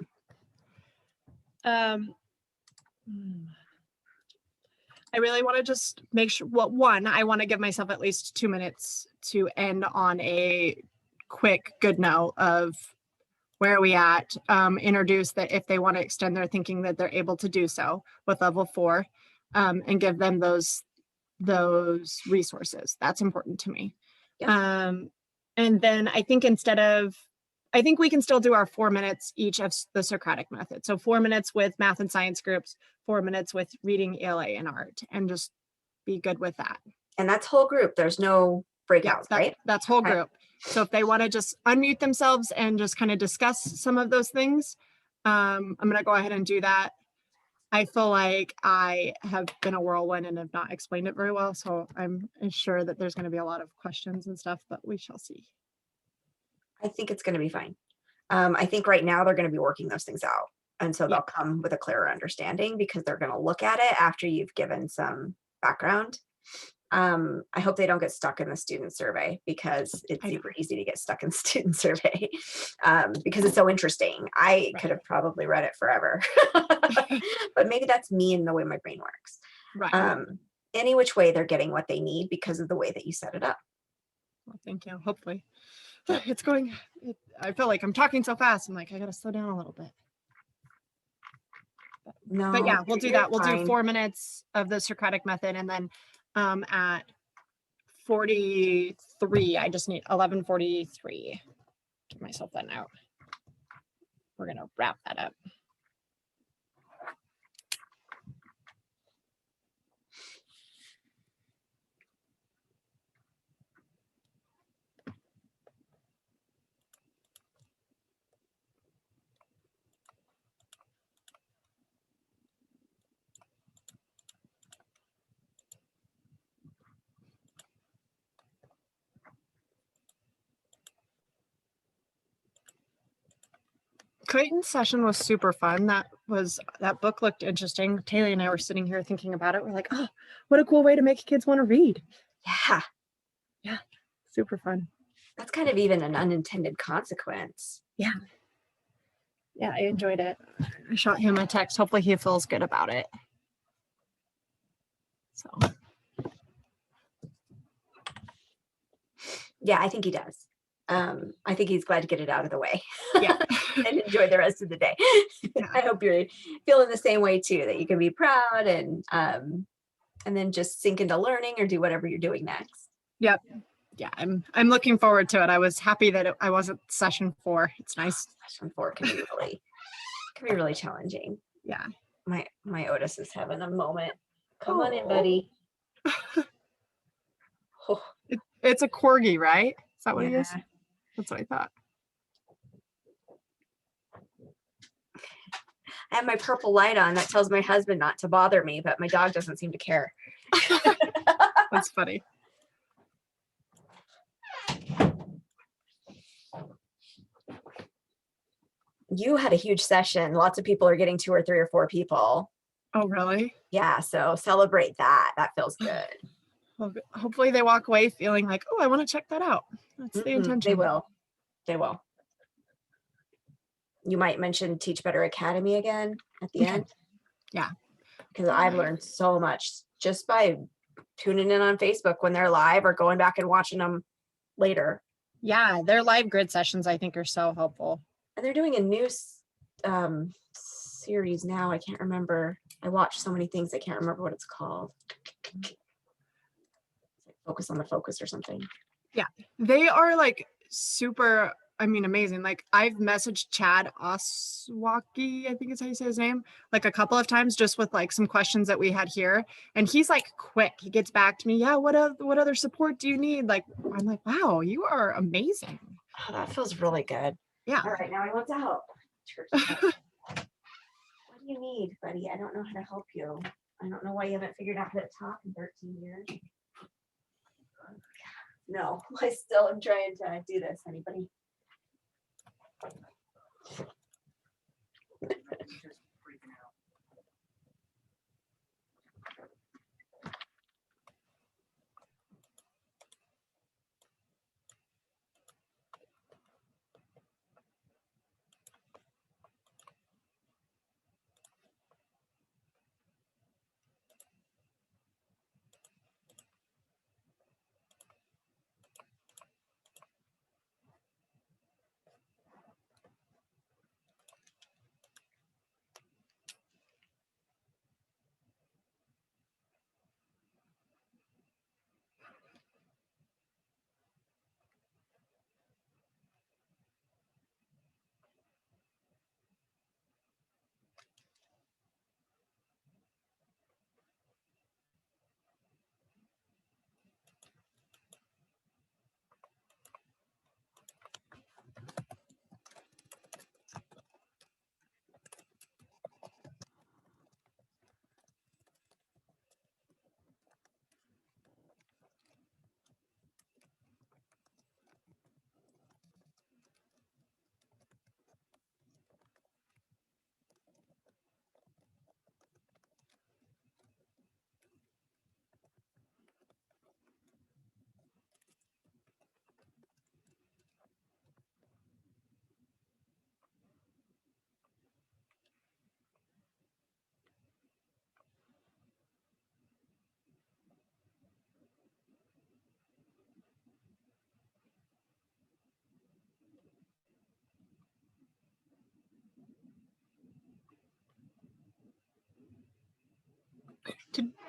I really want to just make sure, well, one, I want to give myself at least 2 minutes to end on a quick good note of where are we at, introduce that if they want to extend their thinking that they're able to do so with level 4, and give them those resources. That's important to me. Yeah. And then I think I think we can still do our 4 minutes each of the Socratic method. So 4 minutes with math and science groups, 4 minutes with reading, ELA, and art, and just be good with that. And that's whole group. There's no breakouts, right? That's whole Okay. group. So if they want to just unmute themselves and just kind of discuss some of those things, I'm going to go ahead and do that. I feel like I have been a whirlwind and have not explained it very well. So I'm sure that there's going to be a lot of questions and stuff, but we shall see. I think it's going to be fine. I think right now they're going to be working those things out. And so they'll come with a clearer understanding because they're going to look at it after you've given some background. I hope they don't get stuck in the student survey because it's super easy to get stuck in the student survey because it's so interesting. I could have probably read it forever, but maybe that's me and the way my brain works. Right. Any which way they're getting what they need because of the way that you set it up. Well, thank you. Hopefully. It's going, I feel like I'm talking so fast. I'm like, I got to slow down a little bit. No, but yeah, we'll do that. We'll fine. do 4 minutes of the Socratic method. And then at 43, I just need 11:43. Give myself that note. We're going to wrap that up. Clayton's session was super fun. That book looked interesting. Taylor and I were sitting here thinking about it. We're like, oh, what a cool way to make kids want to read. Yeah. Yeah. Super fun. That's kind of even an unintended consequence. Yeah. Yeah, I enjoyed it. I shot him a text. Hopefully he feels good about it. So. Yeah, I think he does. I think he's glad to get it out of the way. Yeah. And enjoy the rest of the day. Yeah. I hope you're feeling the same way too, that you can be proud and then just sink into learning or do whatever you're doing next. Yep. Yeah, I'm looking forward to it. I was happy that I wasn't session 4. It's nice. Session 4 can be really challenging. Yeah. My Otis is having a moment. Come on in, buddy. Oh. It's a corgi, right? Is that what he is? That's what I thought. I have my purple light on that tells my husband not to bother me, but my dog doesn't seem to care. That's funny. You had a huge session. Lots of people are getting 2 or 3 or 4 people. Oh, really? Yeah. So celebrate that. That feels good. Well, hopefully they walk away feeling like, oh, I want to check that out. That's the intention. They will. They will. You might mention Teach Better Academy again at the end. Yeah. Because I've learned so much just by tuning in on Facebook when they're live or going back and watching them later. Yeah, their live grid sessions, I think, are so helpful. And they're doing a new series now. I can't remember. I watched so many things. I can't remember what it's called. Focus on the focus or something. Yeah, they are like super, amazing. Like I've messaged Chad Oswaki, I think is how you say his name, like a couple of times just with like some questions that we had here. And he's like quick. He gets back to me. Yeah, what other support do you need? Like, I'm like, wow, you are amazing. Oh, that feels really good. Yeah. All right, now I want to help. What do you need, buddy? I don't know how to help you. I don't know why you haven't figured out how to talk in 13 years. No, I still am trying to do this. Anybody?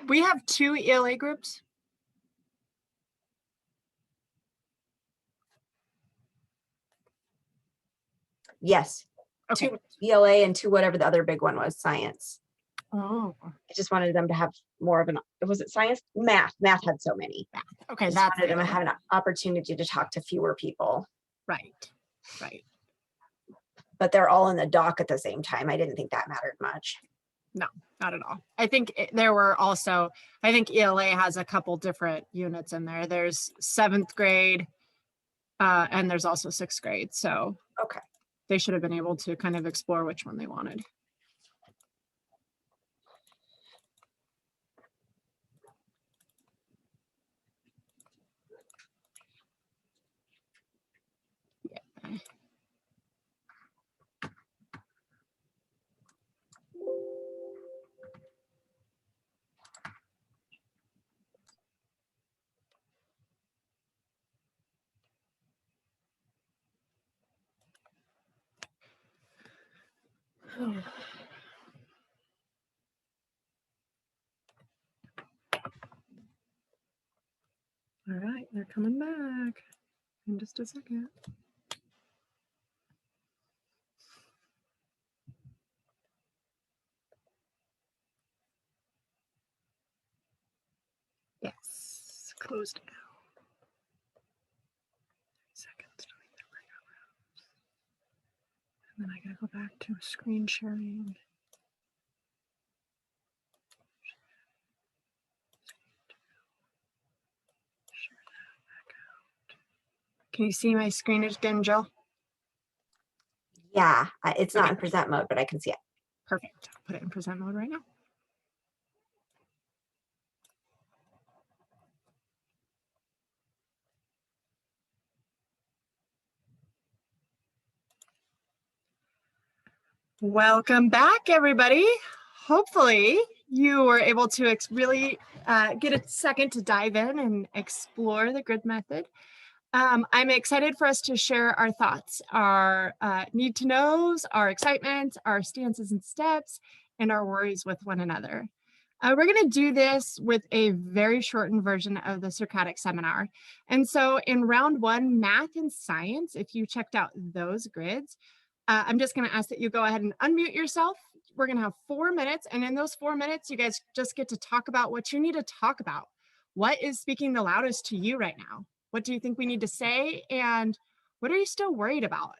We have 2 ELA groups. Yes. Okay. 2 ELA and 2 whatever the other big one was, science. Oh, I just wanted them to have more of an, was it science? Math had so many. okay. Just That's wanted them to the have an opportunity to talk to fewer people, right. but they're all in the dock at the same time. I didn't think that mattered much. No, not at all. I think there were also, I think ELA has a couple different units in there. There's 7th grade and there's also 6th grade. So Okay. they should have been able to kind of explore which one they wanted. Yeah. All right, they're coming back in just a second. Yes, closed out. Seconds to make that breakout rounds. And then I gotta go back to screen sharing. Share that back out. Can you see my screen again, Jill? Yeah, it's not Okay. in present mode, but I can see it. Perfect. I'll put it in present mode right now. Welcome back, everybody. Hopefully you were able to really get a second to dive in and explore the grid method. I'm excited for us to share our thoughts, our need to knows, our excitement, our stances and steps, and our worries with one another. We're going to do this with a very shortened version of the Socratic seminar. And so in round 1, math and science, if you checked out those grids, I'm just going to ask that you go ahead and unmute yourself. We're going to have 4 minutes. And in those 4 minutes, you guys just get to talk about what you need to talk about. What is speaking the loudest to you right now? What do you think we need to say? And what are you still worried about?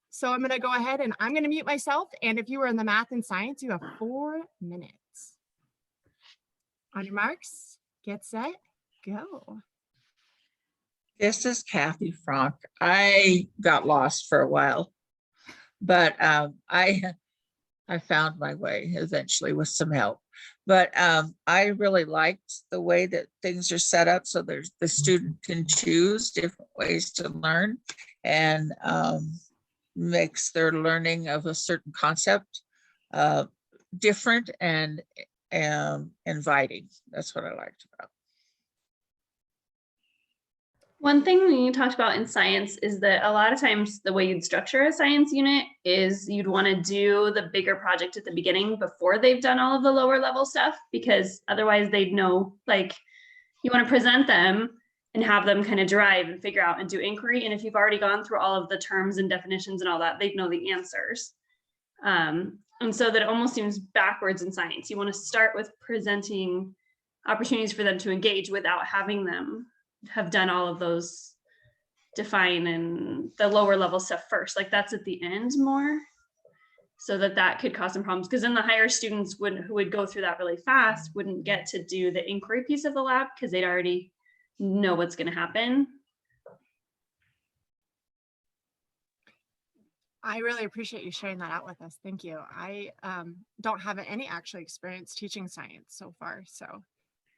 So I'm going to go ahead and I'm going to mute myself. And if you were in the math and science, you have 4 minutes. On your marks, get set, go. This is Kathy Frank. I got lost for a while, but I found my way eventually with some help. But I really liked the way that things are set up, so there's the student can choose different ways to learn, and makes their learning of a certain concept different and inviting. That's what I liked about it. One thing you talked about in science is that a lot of times the way you'd structure a science unit is you'd want to do the bigger project at the beginning before they've done all of the lower level stuff, because otherwise they'd know, like, you want to present them and have them kind of derive and figure out and do inquiry. And if you've already gone through all of the terms and definitions and all that, they'd know the answers. And so that it almost seems backwards in science. You want to start with presenting opportunities for them to engage without having them have done all of those define and the lower level stuff first. Like that's at the end more, so that could cause some problems, because then the higher students who would go through that really fast wouldn't get to do the inquiry piece of the lab because they'd already know what's going to happen. I really appreciate you sharing that out with us. Thank you. I don't have any actual experience teaching science so far, so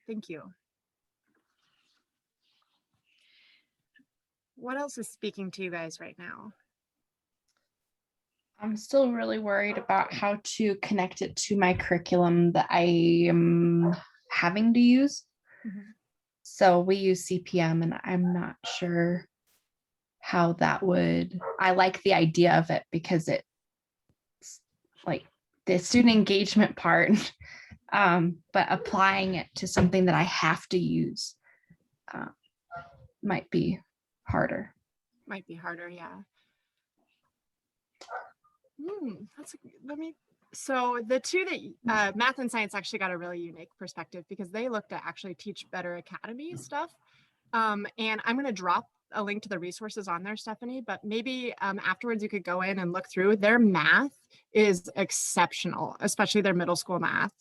thank you. What else is speaking to you guys right now? I'm still really worried about how to connect it to my curriculum that I am having to use. Mm-hmm. So we use CPM and I'm not sure how that would, I like the idea of it because it's like the student engagement part But applying it to something that I have to use might be harder. Might be harder, yeah. So the two that math and science actually got a really unique perspective because they looked at actually Teach Better Academy stuff. And I'm going to drop a link to the resources on there, Stephanie, but maybe afterwards you could go in and look through. Their math is exceptional, especially their middle school math.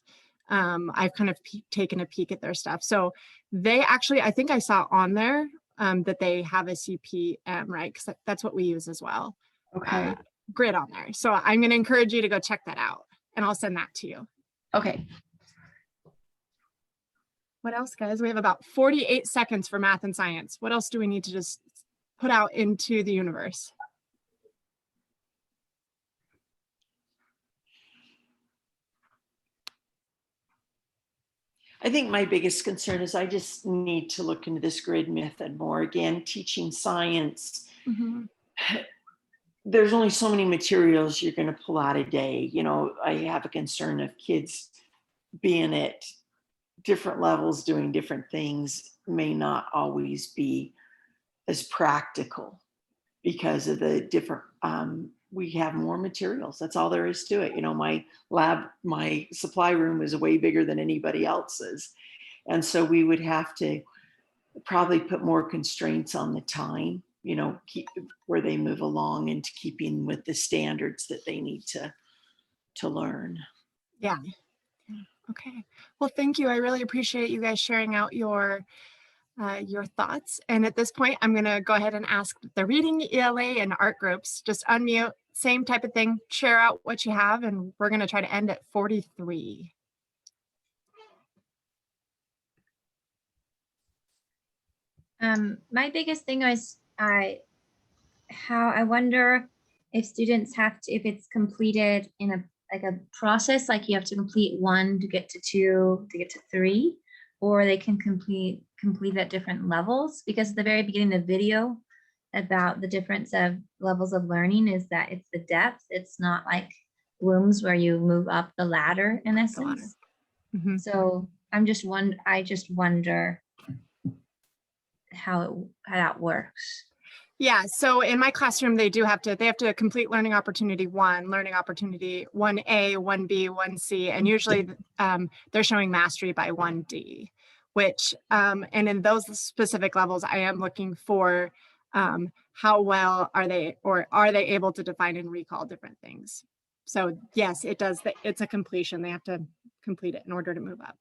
I've kind of taken a peek at their stuff. So they actually, I think I saw on there that they have a CPM, right? Because that's what we use as well. Okay. Grid on there. So I'm going to encourage you to go check that out and I'll send that to you. Okay. What else, guys? We have about 48 seconds for math and science. What else do we need to just put out into the universe? I think my biggest concern is I just need to look into this grid method more. Again, teaching science. There's only so many materials you're going to pull out a day. You know, I have a concern of kids being at different levels, doing different things may not always be as practical because of the different, we have more materials. That's all there is to it. You know, my supply room is way bigger than anybody else's. And so we would have to probably put more constraints on the time, you know, keep where they move along into keeping with the standards that they need to learn. Yeah. Okay. Well, thank you. I really appreciate you guys sharing out your thoughts. And at this point, I'm going to go ahead and ask the reading, ELA, and art groups, just unmute, same type of thing, share out what you have, and we're going to try to end at 43. My biggest thing was how I wonder if students have to, if it's completed in a process, like you have to complete 1 to get to 2 to get to 3, or they can complete at different levels, because at the very beginning of the video about the difference of levels of learning is that it's the depth. It's not like Bloom's where you move up the ladder in essence. So I just wonder how that works. Yeah, so in my classroom, they have to complete learning opportunity 1, learning opportunity 1A, 1B, 1C, and usually they're showing mastery by 1D, which, and in those specific levels, I am looking for how well are they able to define and recall different things. So yes, it does, it's a completion. They have to complete it in order to move up.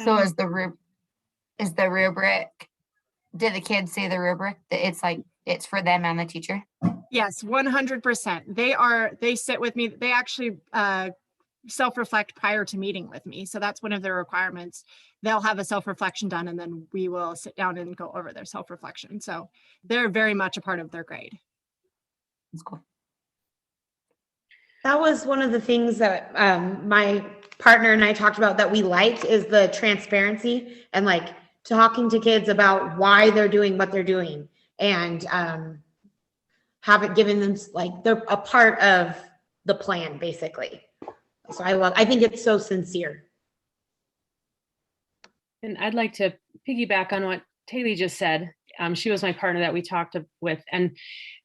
So is the rubric, did the kids see the rubric that it's for them and the teacher? Yes, 100%. They sit with me. They actually self-reflect prior to meeting with me. So that's one of their requirements. They'll have a self-reflection done and then we will sit down and go over their self-reflection. So they're very much a part of their grade. That's cool. That was one of the things that my partner and I talked about that we liked, is the transparency and like talking to kids about why they're doing what they're doing, and haven't given them, like, they're a part of the plan basically. So I think it's so sincere. And I'd like to piggyback on what Taylor just said. She was my partner that we talked with, and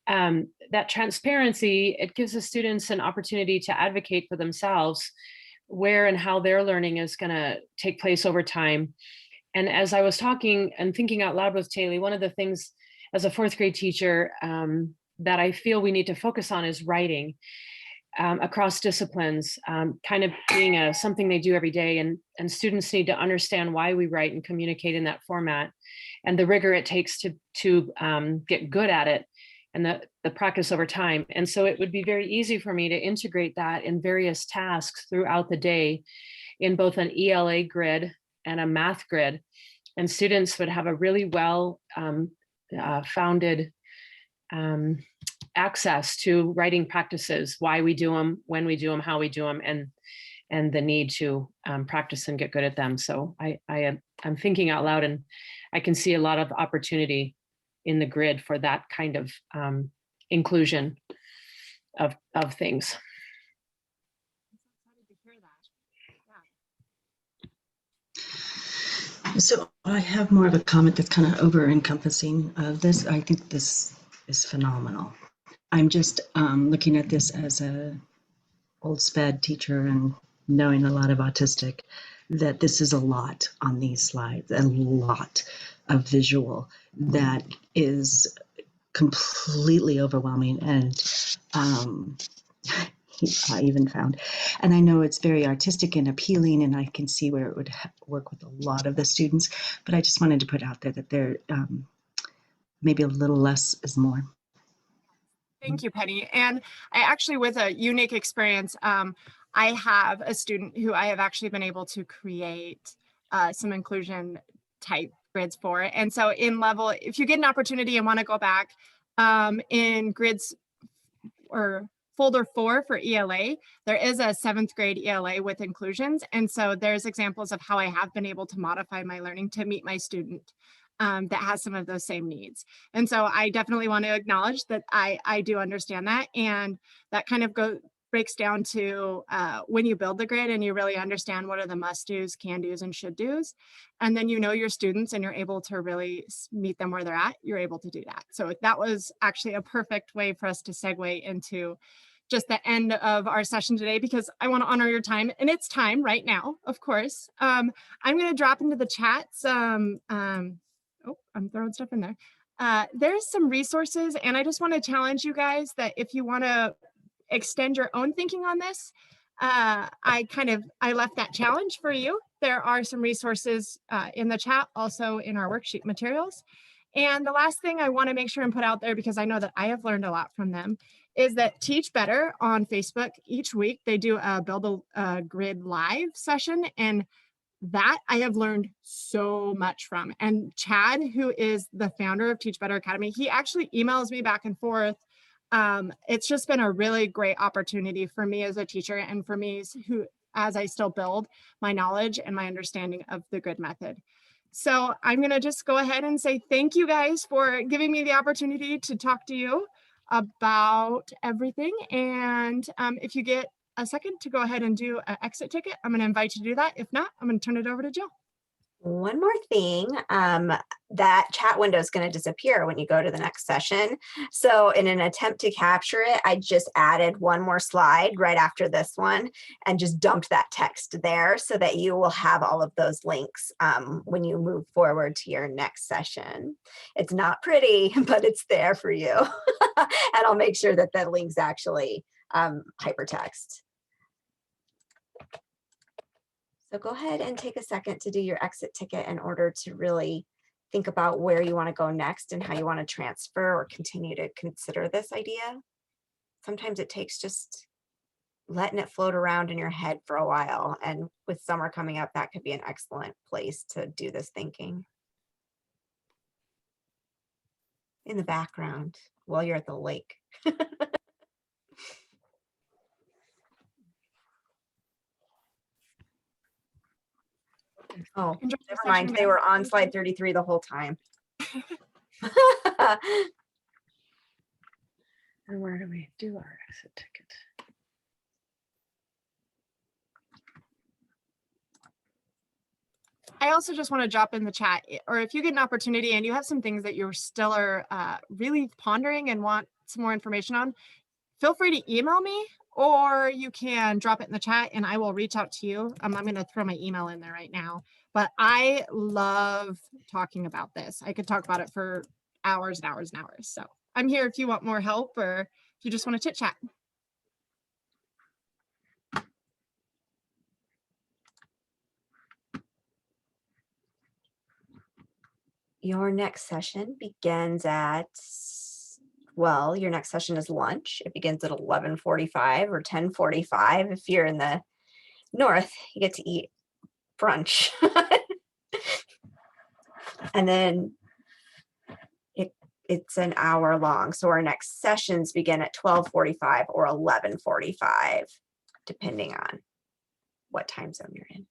that transparency, it gives the students an opportunity to advocate for themselves where and how their learning is going to take place over time. And as I was talking and thinking out loud with Taylor, one of the things as a 4th grade teacher that I feel we need to focus on is writing across disciplines, kind of being something they do every day. And students need to understand why we write and communicate in that format and the rigor it takes to get good at it, and the practice over time. And so it would be very easy for me to integrate that in various tasks throughout the day in both an ELA grid and a math grid. And students would have a really well founded access to writing practices, why we do them, when we do them, how we do them, and the need to practice and get good at them. So I'm thinking out loud, and I can see a lot of opportunity in the grid for that kind of inclusion. of things. So I have more of a comment that's kind of over encompassing of this. I think this is phenomenal. I'm just looking at this as a old SPED teacher and knowing a lot of autistic, that this is a lot on these slides, a lot of visual that is completely overwhelming. And I even found, and I know it's very artistic and appealing, and I can see where it would work with a lot of the students, but I just wanted to put out there that there maybe a little less is more. Thank you, Penny. And I actually, with a unique experience, I have a student who I have actually been able to create some inclusion type grids for. And so in level, if you get an opportunity and want to go back in grids or folder 4 for ELA, there is a 7th grade ELA with inclusions. And so there's examples of how I have been able to modify my learning to meet my student that has some of those same needs. And so I definitely want to acknowledge that I do understand that. And that kind of breaks down to when you build the grid and you really understand what are the must do's, can do's, and should do's. And then you know your students and you're able to really meet them where they're at, you're able to do that. So that was actually a perfect way for us to segue into just the end of our session today, because I want to honor your time, and it's time right now, of course. I'm going to drop into the chat some, oh, I'm throwing stuff in there. There's some resources, and I just want to challenge you guys that if you want to extend your own thinking on this, I left that challenge for you. There are some resources in the chat, also in our worksheet materials. And the last thing I want to make sure and put out there, because I know that I have learned a lot from them, is that Teach Better on Facebook, each week they do a Build a Grid live session, and that I have learned so much from. And Chad, who is the founder of Teach Better Academy, he actually emails me back and forth. It's just been a really great opportunity for me as a teacher, and for me as I still build my knowledge and my understanding of the grid method. So I'm going to just go ahead and say thank you guys for giving me the opportunity to talk to you about everything. And if you get a second to go ahead and do an exit ticket, I'm going to invite you to do that. If not, I'm going to turn it over to Jill. One more thing, that chat window is going to disappear when you go to the next session. So in an attempt to capture it, I just added one more slide right after this one and just dumped that text there so that you will have all of those links when you move forward to your next session. It's not pretty, but it's there for you. And I'll make sure that the link's actually hypertext. So go ahead and take a second to do your exit ticket in order to really think about where you want to go next and how you want to transfer or continue to consider this idea. Sometimes it takes just letting it float around in your head for a while. And with summer coming up, that could be an excellent place to do this thinking. In the background while you're at the lake. Oh, never mind. They were on slide 33 the whole time. And where do we do our exit ticket? I also just want to drop in the chat, or if you get an opportunity and you have some things that you're still really pondering and want some more information on, feel free to email me, or you can drop it in the chat and I will reach out to you. I'm going to throw my email in there right now, but I love talking about this. I could talk about it for hours and hours and hours. So I'm here if you want more help or if you just want to chit chat. Your next session begins at, well, your next session is lunch. It begins at 11:45 or 10:45. If you're in the north, you get to eat brunch. And then it's an hour long. So our next sessions begin at 12:45 or 11:45, depending on what time zone you're in.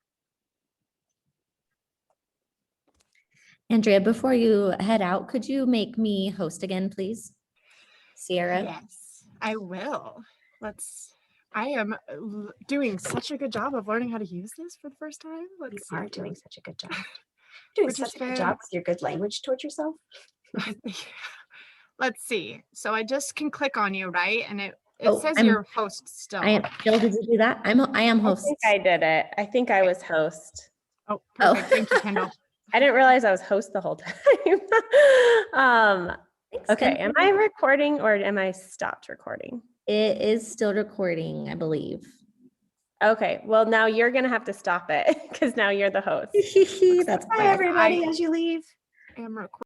Andrea, before you head out, could you make me host again, please? Sierra? Yes. I will. I am doing such a good job of learning how to use this for the first time. You are doing such a good job. Doing Doing such a good job with your good language towards yourself. Let's see. So I just can click on you, right? And it Oh, says I'm- you're host still. I am. Jill, did you do that? I am host. I think I did it. I think I was host. Oh, perfect. Thank you, Kendall. I didn't realize I was host the whole time. Okay, am I recording or am I stopped recording? It is still recording, I believe. Okay, well now you're gonna have to stop it because now you're the host. That's Bye, everybody, as you leave. I am recording.